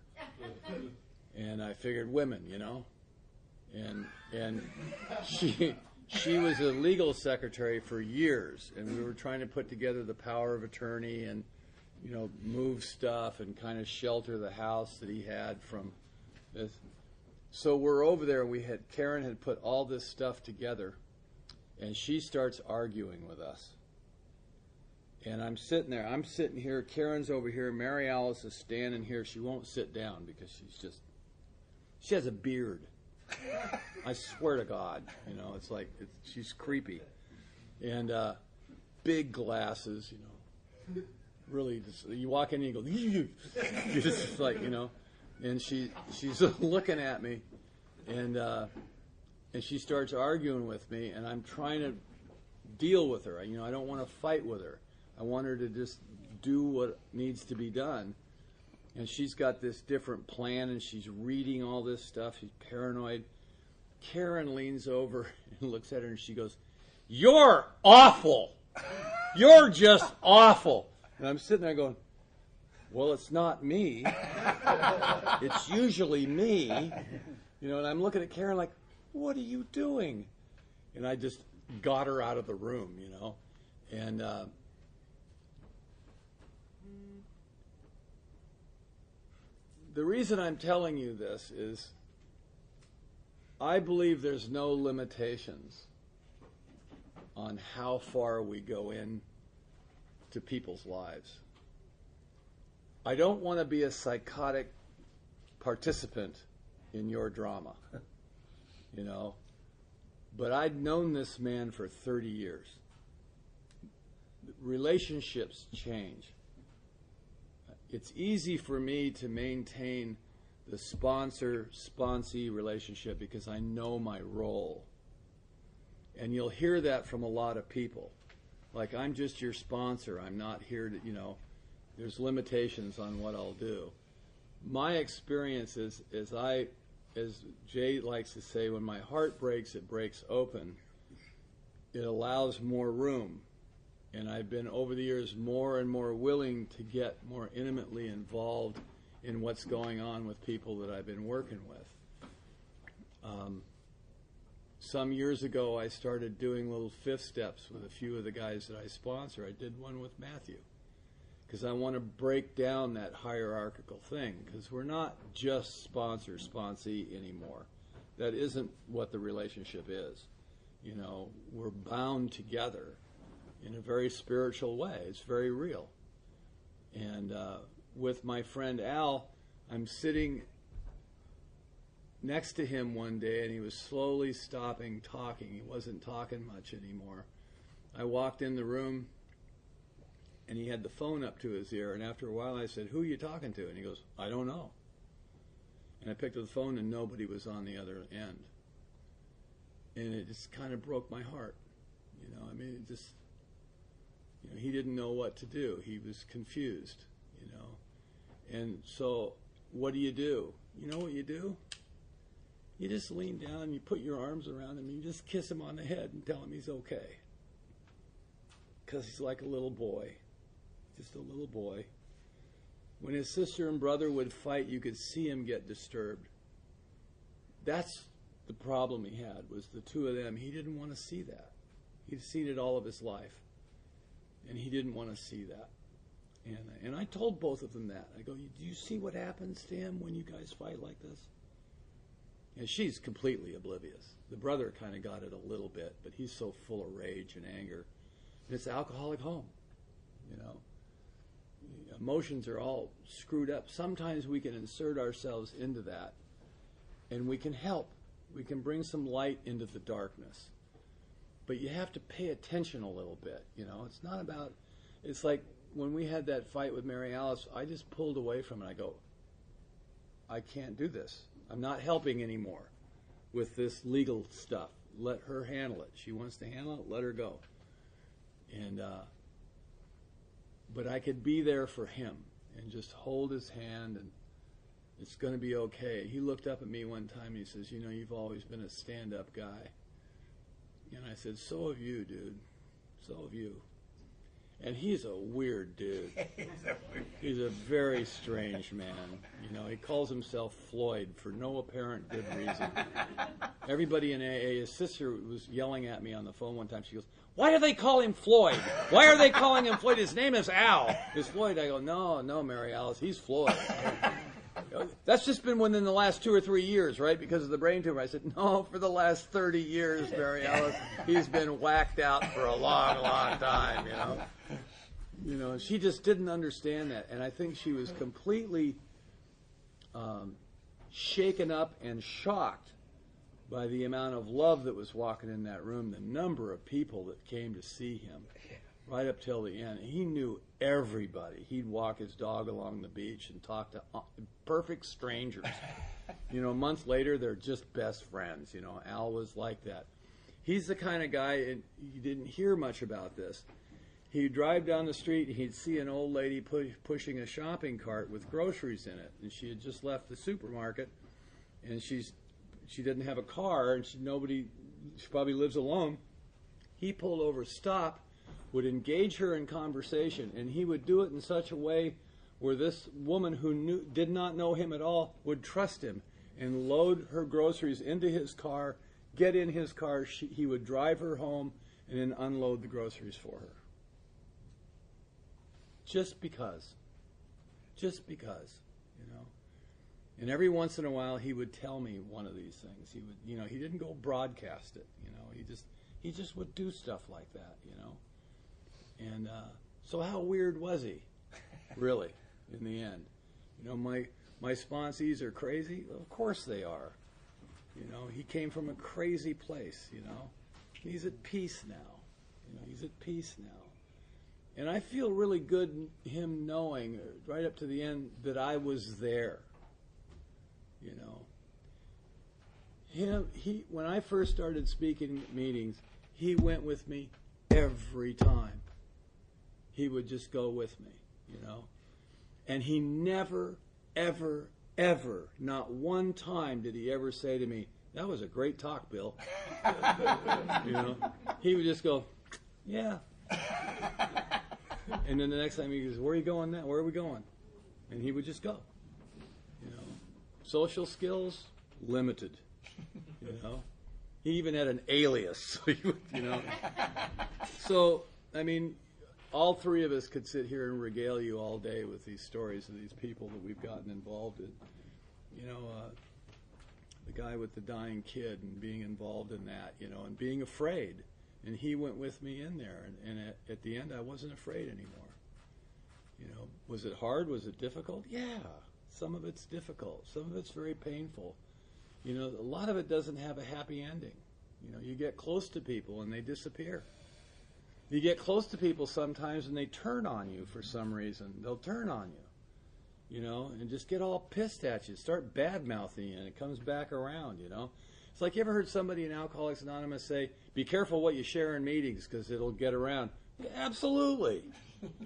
And I figured women, you know. And she was a legal secretary for years, and we were trying to put together the power of attorney and, you know, move stuff and kind of shelter the house that he had from this. So we're over there. Karen had put all this stuff together, and she starts arguing with us. And I'm sitting there. I'm sitting here. Karen's over here. Mary Alice is standing here. She won't sit down because she has a beard. I swear to God, you know, it's like she's creepy, and big glasses, you know, really. You walk in and you go, you're just like, you know, and she's looking at me, and she starts arguing with me, and I'm trying to deal with her. You know, I don't want to fight with her. I want her to just do what needs to be done. And she's got this different plan, and she's reading all this stuff. She's paranoid. Karen leans over and looks at her, and she goes, "You're awful. You're just awful." And I'm sitting there going, "Well, it's not me. It's usually me." You know, and I'm looking at Karen like, "What are you doing?" And I just got her out of the room, you know. And the reason I'm telling you this is I believe there's no limitations on how far we go in to people's lives. I don't want to be a psychotic participant in your drama, you know, but I'd known this man for 30 years. Relationships change. It's easy for me to maintain the sponsor-sponsee relationship because I know my role. And you'll hear that from a lot of people. Like, I'm just your sponsor. I'm not here to, you know, there's limitations on what I'll do. My experience is, as Jay likes to say, when my heart breaks, it breaks open. It allows more room. And I've been, over the years, more and more willing to get more intimately involved in what's going on with people that I've been working with. Some years ago, I started doing little fifth steps with a few of the guys that I sponsor. I did one with Matthew because I want to break down that hierarchical thing, because we're not just sponsor-sponsee anymore. That isn't what the relationship is. You know, we're bound together in a very spiritual way. It's very real. And with my friend Al, I'm sitting next to him one day, and he was slowly stopping talking. He wasn't talking much anymore. I walked in the room, and he had the phone up to his ear, and after a while I said, "Who are you talking to?" And he goes, "I don't know." And I picked up the phone, and nobody was on the other end. And it just kind of broke my heart. You know, I mean, it just, you know, he didn't know what to do. He was confused, you know. And so what do? You know what you do? You just lean down and you put your arms around him and you just kiss him on the head and tell him he's okay. Because he's like a little boy. Just a little boy. When his sister and brother would fight, you could see him get disturbed. That's the problem he had, was the two of them. He didn't want to see that. He'd seen it all of his life. And he didn't want to see that. And I told both of them that. I go, "Do you see what happens to him when you guys fight like this?" And she's completely oblivious. The brother kind of got it a little bit, but he's so full of rage and anger. And it's an alcoholic home, you know. Emotions are all screwed up. Sometimes we can insert ourselves into that, and we can help. We can bring some light into the darkness. But you have to pay attention a little bit, you know. It's not about, it's like when we had that fight with Mary Alice, I just pulled away from it. I go, I can't do this. I'm not helping anymore with this legal stuff. Let her handle it. She wants to handle it, let her go. And but I could be there for him and just hold his hand It's going to be okay. He looked up at me one time and he says, you know, you've always been a stand-up guy. And I said, so have you, dude. So have you. And he's a weird dude. He's a very strange man. You know, he calls himself Floyd for no apparent good reason. Everybody in AA, his sister was yelling at me on the phone one time. She goes, why do they call him Floyd? Why are they calling him Floyd? His name is Al. It's Floyd. I go, no, Mary Alice, he's Floyd. That's just been within the last 2 or 3 years, right? Because of the brain tumor. I said, no, for the last 30 years, Mary Alice, he's been whacked out for a long, long time, you know. You know, she just didn't understand that. And I think she was completely shaken up and shocked by the amount of love that was walking in that room, the number of people that came to see him right up till the end. He knew everybody. He'd walk his dog along the beach and talk to perfect strangers. You know, a month later, they're just best friends. You know, Al was like that. He's the kind of guy, and you didn't hear much about this. He'd drive down the street, and he'd see an old lady pushing a shopping cart with groceries in it, and she had just left the supermarket, and she didn't have a car, and she probably lives alone. He pulled over, stopped, would engage her in conversation, and he would do it in such a way where this woman who did not know him at all would trust him and load her groceries into his car, get in his car, he would drive her home, and then unload the groceries for her. Just because, you know. And every once in a while, he would tell me one of these things. He would, you know, he didn't go broadcast it, you know. He just would do stuff like that, you know. And so how weird was he, really, in the end? You know, my sponsees are crazy? Of course they are. You know, he came from a crazy place, you know. He's at peace now. You know, he's at peace now. And I feel really good him knowing, right up to the end, that I was there. You know. When I first started speaking at meetings, he went with me every time. He would just go with me, you know. And he never, ever, ever, not one time did he ever say to me, that was a great talk, Bill. You know. He would just go, yeah. And then the next time he goes, where are you going now? Where are we going? And he would just go. You know. Social skills, limited. You know. He even had an alias, you know. So, I mean, all three of us could sit here and regale you all day with these stories of these people that we've gotten involved in. You know, the guy with the dying kid and being involved in that, you know, and being afraid. And he went with me in there. And at the end, I wasn't afraid anymore. You know, was it hard? Was it difficult? Yeah. Some of it's difficult. Some of it's very painful. You know, a lot of it doesn't have a happy ending. You know, you get close to people and they disappear. You get close to people sometimes and they turn on you for some reason. They'll turn on you, you know, and just get all pissed at you. Start bad-mouthing you and it comes back around, you know. It's like, you ever heard somebody in Alcoholics Anonymous say, be careful what you share in meetings because it'll get around? Yeah, absolutely.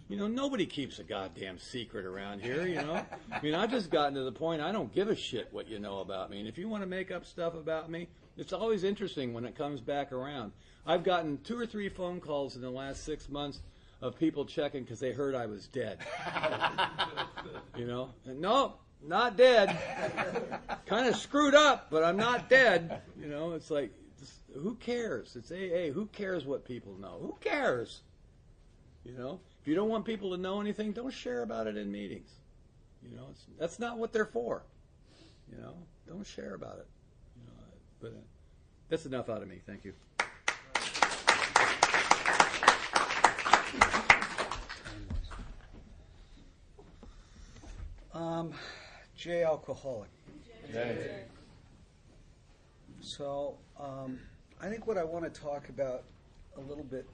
You know, nobody keeps a goddamn secret around here, you know. I mean, I've just gotten to the point I don't give a shit what you know about me. And if you want to make up stuff about me, it's always interesting when it comes back around. I've gotten 2 or 3 phone calls in the last 6 months of people checking because they heard I was dead. You know? And no, not dead. Kind of screwed up, but I'm not dead. You know, it's like, who cares? It's AA. Who cares what people know? Who cares? You know? If you don't want people to know anything, don't share about it in meetings. You know, that's not what they're for. You know, don't share about it. You know, but that's enough out of me. Thank you. Jay Alcoholic. Jay. So I think what I want to talk about a little bit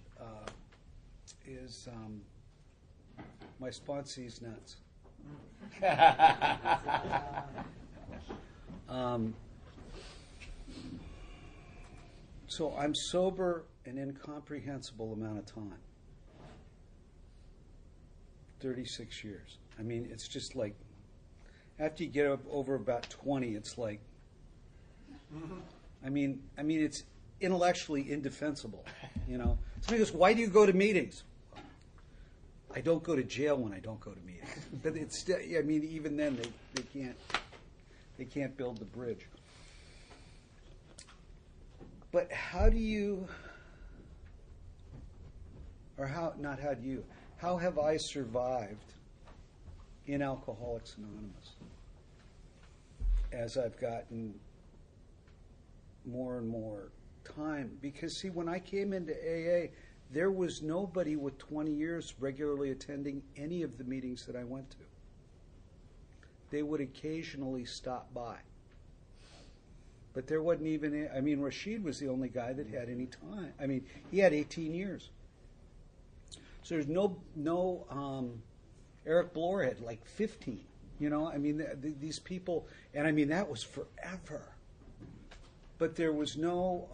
is my sponsee's nuts. So I'm sober an incomprehensible amount of time. 36 years. I mean, it's just like, after you get up over about 20, it's like, I mean, it's intellectually indefensible, you know. Somebody goes, "Why do you go to meetings?" I don't go to jail when I don't go to meetings. But it's, I mean, even then they can't build the bridge. But how do you, or how have I survived in Alcoholics Anonymous as I've gotten more and more time? Because, see, when I came into AA, there was nobody with 20 years regularly attending any of the meetings that I went to. They would occasionally stop by. But there wasn't even, I mean, Rashid was the only guy that had any time. I mean, he had 18 years. So there's no Eric Bloor had like 15, you know? I mean, these people, and I mean, that was forever. But there was no,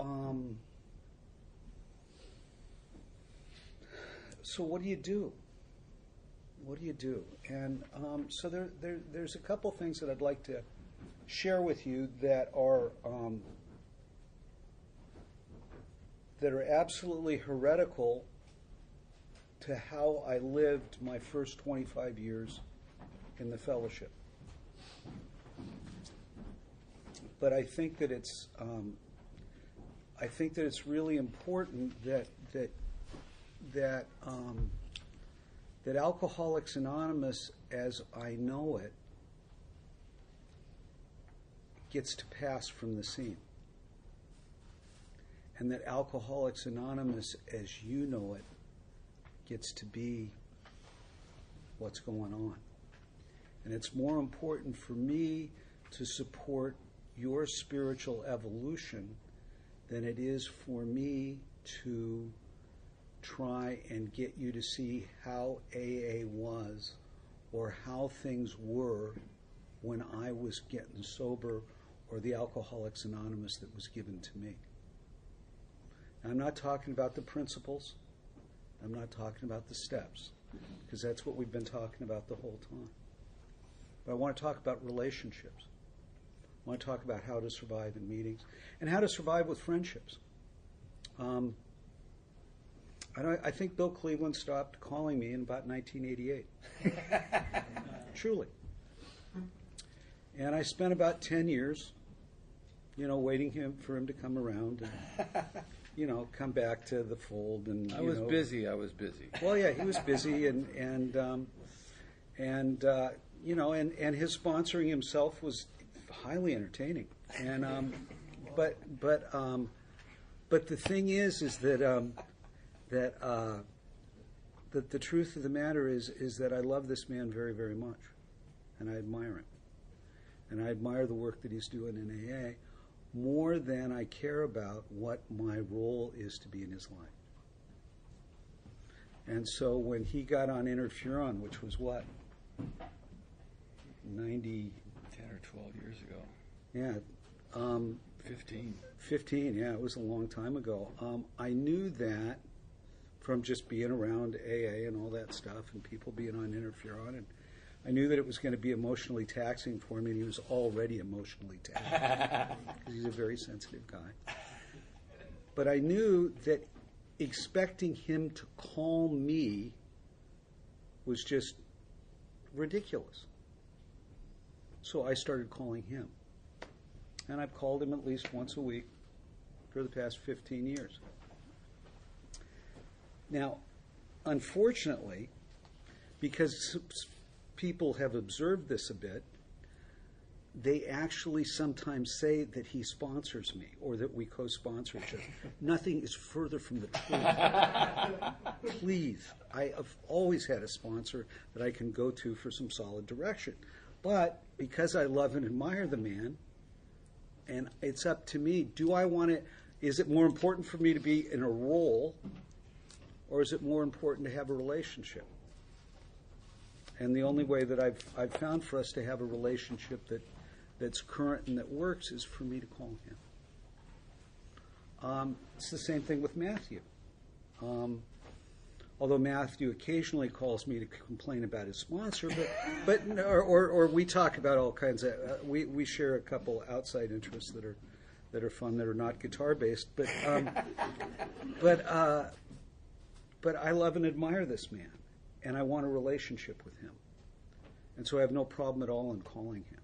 so what do you do? What do you do? And so there's a couple things that I'd like to share with you that are absolutely heretical to how I lived my first 25 years in the fellowship. But I think that it's really important that Alcoholics Anonymous, as I know it, gets to pass from the scene. And that Alcoholics Anonymous, as you know it, gets to be what's going on. And it's more important for me to support your spiritual evolution than it is for me to try and get you to see how AA was or how things were when I was getting sober, or the Alcoholics Anonymous that was given to me. Now, I'm not talking about the principles. I'm not talking about the steps, because that's what we've been talking about the whole time. But I want to talk about relationships. I want to talk about how to survive in meetings and how to survive with friendships. I think Bill Cleveland stopped calling me in about 1988. Truly. And I spent about 10 years, waiting for him to come around and, come back to the fold. And I was busy. Well, yeah, he was busy, and his sponsoring himself was highly entertaining. And but the thing is that the truth of the matter is that I love this man very, very much, and I admire him. And I admire the work that he's doing in AA more than I care about what my role is to be in his life. And so when he got on interferon, which was what? 10 or 12 years ago. Yeah. 15. 15, yeah, it was a long time ago. I knew that from just being around AA and all that stuff and people being on interferon, and I knew that it was going to be emotionally taxing for me, and he was already emotionally taxing because he's a very sensitive guy. But I knew that expecting him to call me was just ridiculous. So I started calling him. And I've called him at least once a week for the past 15 years. Now, unfortunately, because people have observed this a bit, they actually sometimes say that he sponsors me or that we co-sponsor each other. Nothing is further from the truth. Please, I have always had a sponsor that I can go to for some solid direction. But because I love and admire the man, and it's up to me, is it more important for me to be in a role, or is it more important to have a relationship? And the only way that I've found for us to have a relationship that's current and that works is for me to call him. It's the same thing with Matthew. Although Matthew occasionally calls me to complain about his sponsor, or we talk about all kinds of. We share a couple outside interests that are fun, that are not guitar based, but I love and admire this man, and I want a relationship with him, and so I have no problem at all in calling him,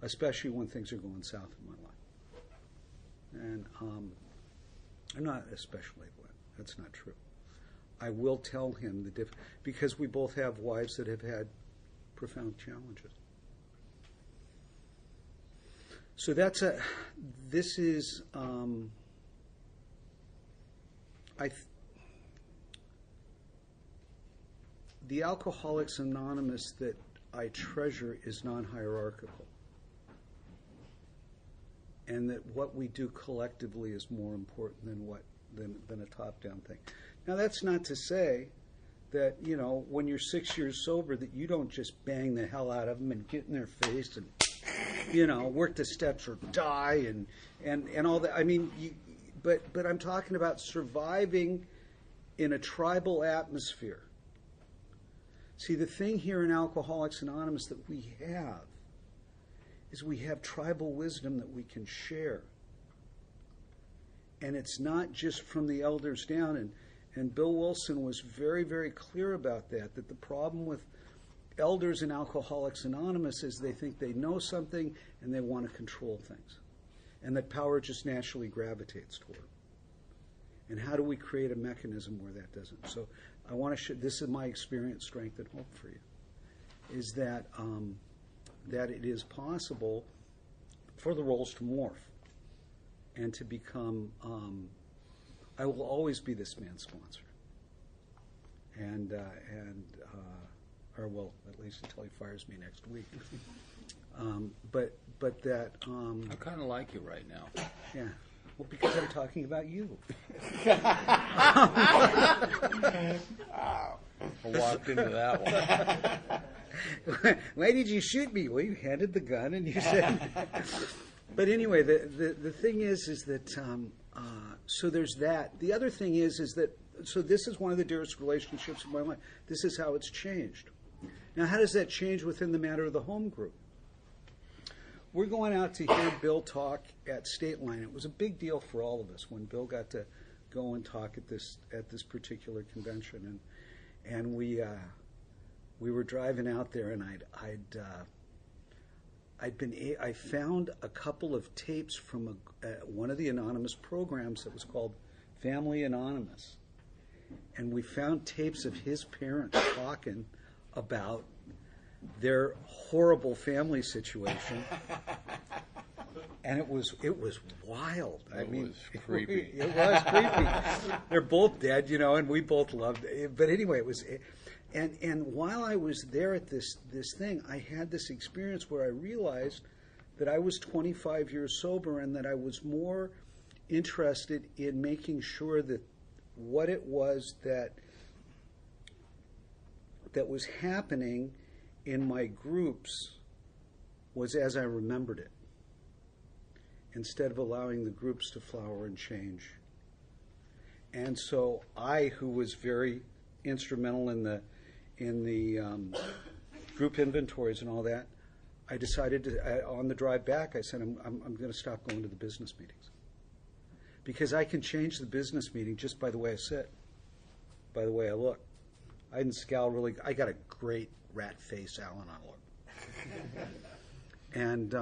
especially when things are going south in my life. And I'm not especially when that's not true. I will tell him because we both have wives that have had profound challenges. So this is, the Alcoholics Anonymous that I treasure is non-hierarchical. And that what we do collectively is more important than a top-down thing. Now, that's not to say that, when you're 6 years sober, that you don't just bang the hell out of them and get in their face and, work the steps or die and all that. I mean, but I'm talking about surviving in a tribal atmosphere. See, the thing here in Alcoholics Anonymous that we have is we have tribal wisdom that we can share. And it's not just from the elders down. And Bill Wilson was very, very clear about that the problem with elders in Alcoholics Anonymous is they think they know something and they want to control things. And that power just naturally gravitates toward it. And how do we create a mechanism where that doesn't? So I want to this is my experience, strength, and hope for you, is that that it is possible for the roles to morph and to become, I will always be this man's sponsor. Or well, at least until he fires me next week. But that... I kind of like you right now. Yeah. Well, because I'm talking about you. I walked into that one. Why did you shoot me? Well, you handed the gun and you said... But anyway, the thing is that... so there's that. The other thing is that... So this is one of the dearest relationships in my life. This is how it's changed. Now, how does that change within the matter of the home group? We're going out to hear Bill talk at State Line. It was a big deal for all of us when Bill got to go and talk at this particular convention, and we were driving out there, and I found a couple of tapes from one of the anonymous programs that was called Family Anonymous, and we found tapes of his parents talking about their horrible family situation, and it was wild. It was creepy. It was creepy. They're both dead, and we both loved it. But anyway, it was. And while I was there at this thing, I had this experience where I realized that I was 25 years sober and that I was more interested in making sure that what it was that was happening in my groups was as I remembered it, instead of allowing the groups to flower and change. And so I, who was very instrumental in the group inventories and all that, I decided to, on the drive back, I said, I'm going to stop going to the business meetings. Because I can change the business meeting just by the way I sit, by the way I look. I didn't scowl really. I got a great rat face Al-Anon look. And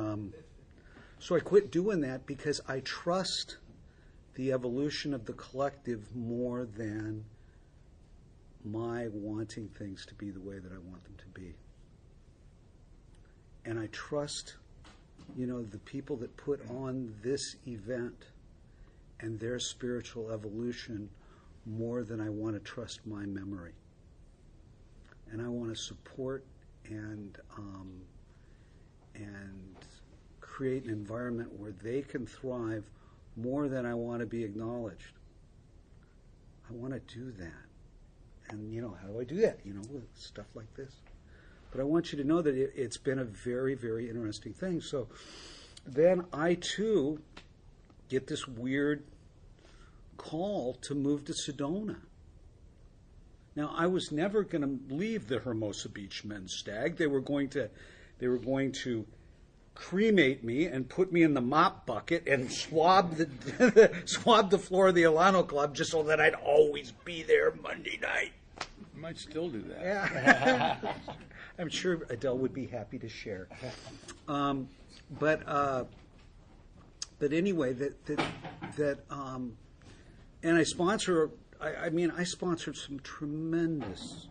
so I quit doing that because I trust the evolution of the collective more than my wanting things to be the way that I want them to be. And I trust, the people that put on this event and their spiritual evolution more than I want to trust my memory. And I want to support and create an environment where they can thrive more than I want to be acknowledged. I want to do that. And, how do I do that? With stuff like this. But I want you to know that it's been a very, very interesting thing. So then I, too, get this weird call to move to Sedona. Now, I was never going to leave the Hermosa Beach Men's Stag. They were going to cremate me and put me in the mop bucket and swab the floor of the Alano Club just so that I'd always be there Monday night. You might still do that. Yeah. I'm sure Adele would be happy to share. But anyway, and I sponsor. I sponsored some tremendous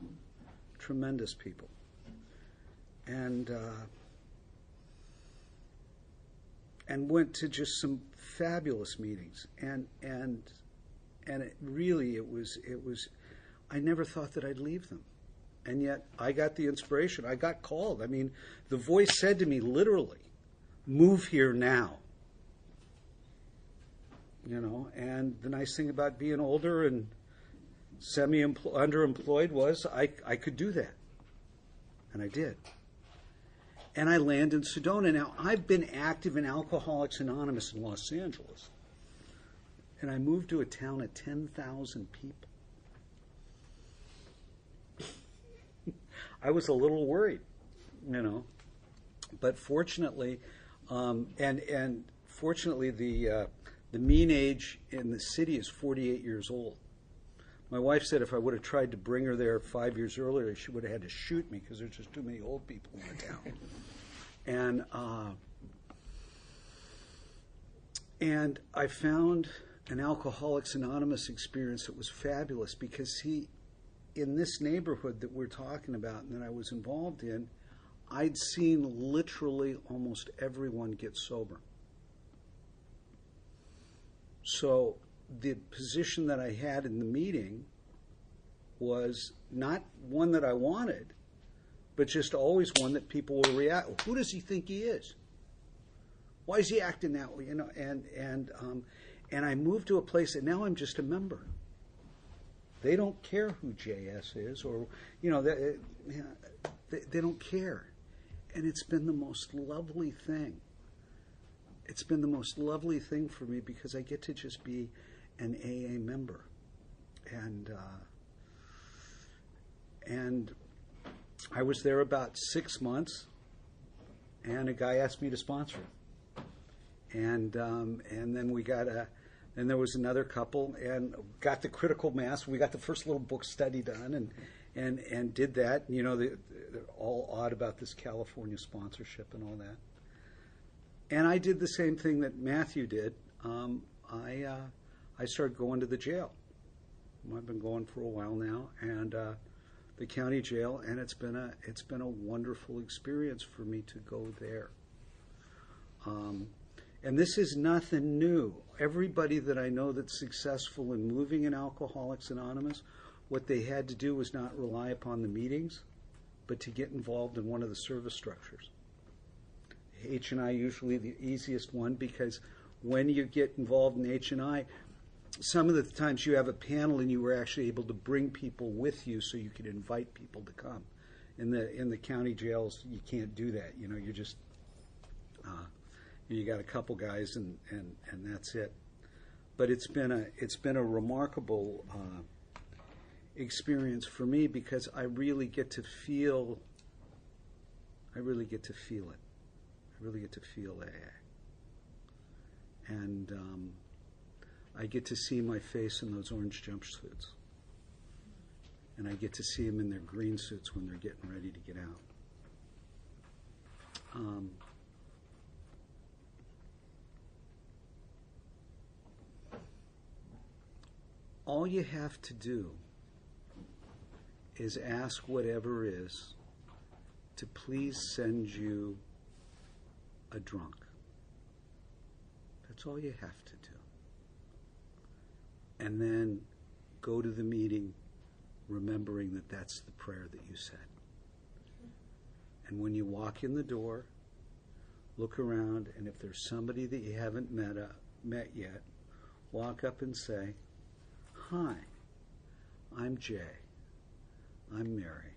people, and went to just some fabulous meetings, and it was. I never thought that I'd leave them. And yet I got the inspiration. I got called. I mean, the voice said to me literally, move here now. You know, and the nice thing about being older and underemployed was I could do that. And I did. And I landed in Sedona. Now, I've been active in Alcoholics Anonymous in Los Angeles. And I moved to a town of 10,000 people. I was a little worried, you know, but fortunately, and fortunately, the mean age in the city is 48 years old. My wife said if I would have tried to bring her there 5 years earlier, she would have had to shoot me because there's just too many old people in the town. And I found an Alcoholics Anonymous experience that was fabulous because in this neighborhood that we're talking about and that I was involved in, I'd seen literally almost everyone get sober. So the position that I had in the meeting was not one that I wanted, but just always one that people will react. Who does he think he is? Why is he acting that way? You know, and I moved to a place that now I'm just a member. They don't care who JS is, or you know, they don't care, and it's been the most lovely thing. It's been the most lovely thing for me because I get to just be an AA member, and I was there about 6 months, and a guy asked me to sponsor him, and then we got and there was another couple, and got the critical mass. We got the first little book study done, and did that. You know, they're all odd about this California sponsorship and all that. And I did the same thing that Matthew did. I started going to the jail. I've been going for a while now, and the county jail, and it's been a wonderful experience for me to go there. And this is nothing new. Everybody that I know that's successful in moving in Alcoholics Anonymous, what they had to do was not rely upon the meetings, but to get involved in one of the service structures. H&I usually the easiest one, because when you get involved in H&I, some of the times you have a panel and you were actually able to bring people with you so you could invite people to come. In the county jails, you can't do that. You know, you're just you got a couple guys and that's it. But it's been a remarkable experience for me because I really get to feel. I really get to feel it. I really get to feel AA. And I get to see my face in those orange jumpsuits. And I get to see them in their green suits when they're getting ready to get out. All you have to do is ask whatever is to please send you a drunk. That's all you have to do. And then go to the meeting remembering that that's the prayer that you said. And when you walk in the door, look around, and if there's somebody that you haven't met yet, walk up and say, "Hi, I'm Jay. I'm Mary.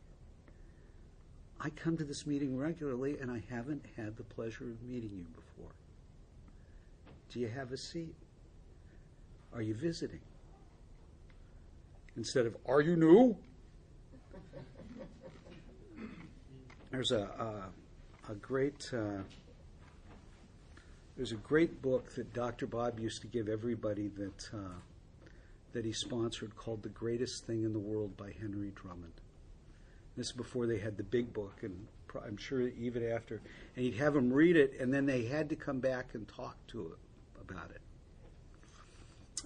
I come to this meeting regularly, and I haven't had the pleasure of meeting you before. Do you have a seat? Are you visiting?" Instead of, "Are you new?" There's a great there's a great book that Dr. Bob used to give everybody that he sponsored called "The Greatest Thing in the World" by Henry Drummond. This is before they had the big book, and I'm sure even after. And he'd have them read it, and then they had to come back and talk to it about it.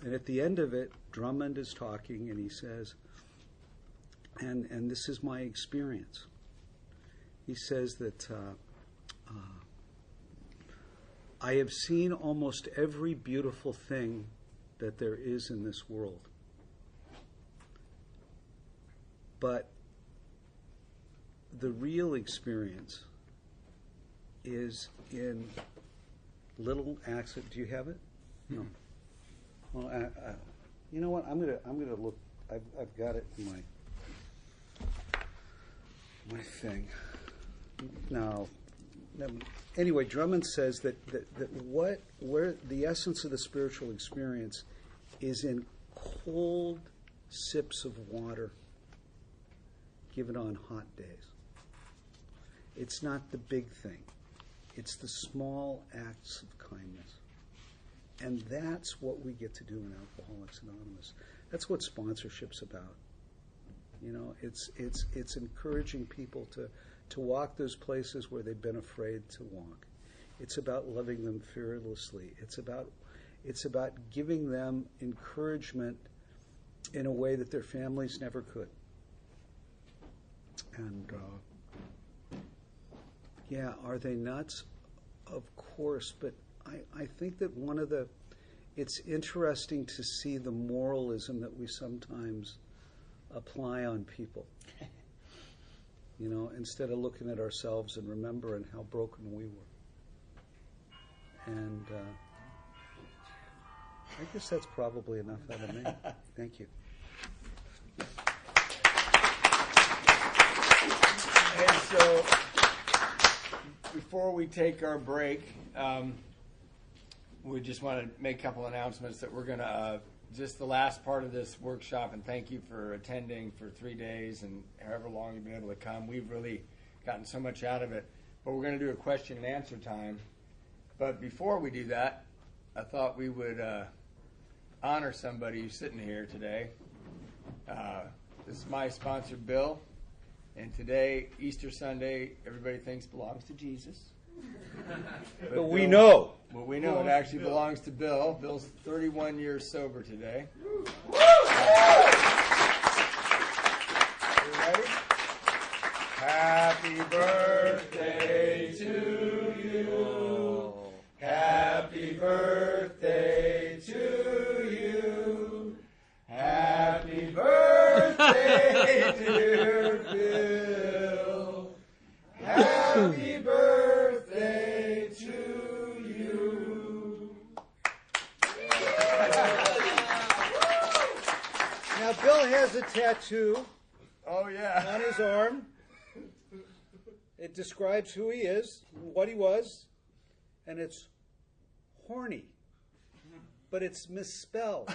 And at the end of it, Drummond is talking, and he says, and this is my experience. He says that I have seen almost every beautiful thing that there is in this world. But the real experience is in little accidents. Do you have it? No. Well, you know what? I'm gonna look. I've got it in my thing. No. Anyway, Drummond says that where the essence of the spiritual experience is in cold sips of water given on hot days. It's not the big thing. It's the small acts of kindness. And that's what we get to do in Alcoholics Anonymous. That's what sponsorship's about. You know, it's encouraging people to walk those places where they've been afraid to walk. It's about loving them fearlessly. It's about giving them encouragement in a way that their families never could. And yeah, are they nuts? Of course, but I think that it's interesting to see the moralism that we sometimes apply on people. You know, instead of looking at ourselves and remembering how broken we were. And I guess that's probably enough out of me. Thank you. And so, before we take our break, we just want to make a couple announcements that we're going to, just the last part of this workshop, and thank you for attending for 3 days and however long you've been able to come. We've really gotten so much out of it. But we're going to do a question and answer time. But before we do that, I thought we would honor somebody who's sitting here today. This is my sponsor, Bill. And today, Easter Sunday, everybody thinks belongs to Jesus. But we know. Well, we know it actually belongs to Bill. Bill's 31 years sober today. You ready? Happy birthday to you. Happy birthday to you. Happy birthday, dear Bill. Happy birthday to you. Now, Bill has a tattoo Oh, yeah. on his arm. It describes who he is, what he was, and it's horny. But it's misspelled.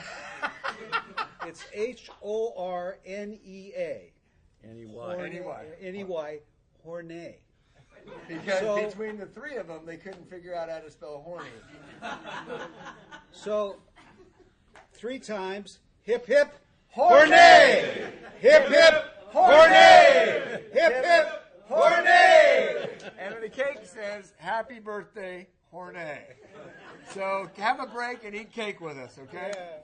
It's H-O-R-N-E-A. N-E-Y, horny. Because between the three of them, they couldn't figure out how to spell horny. So, 3 times, hip, hip, Horny! hip, hip, Horny! hip, hip, Horny! And the cake says, happy birthday, Horny. So have a break and eat cake with us, okay? Yeah.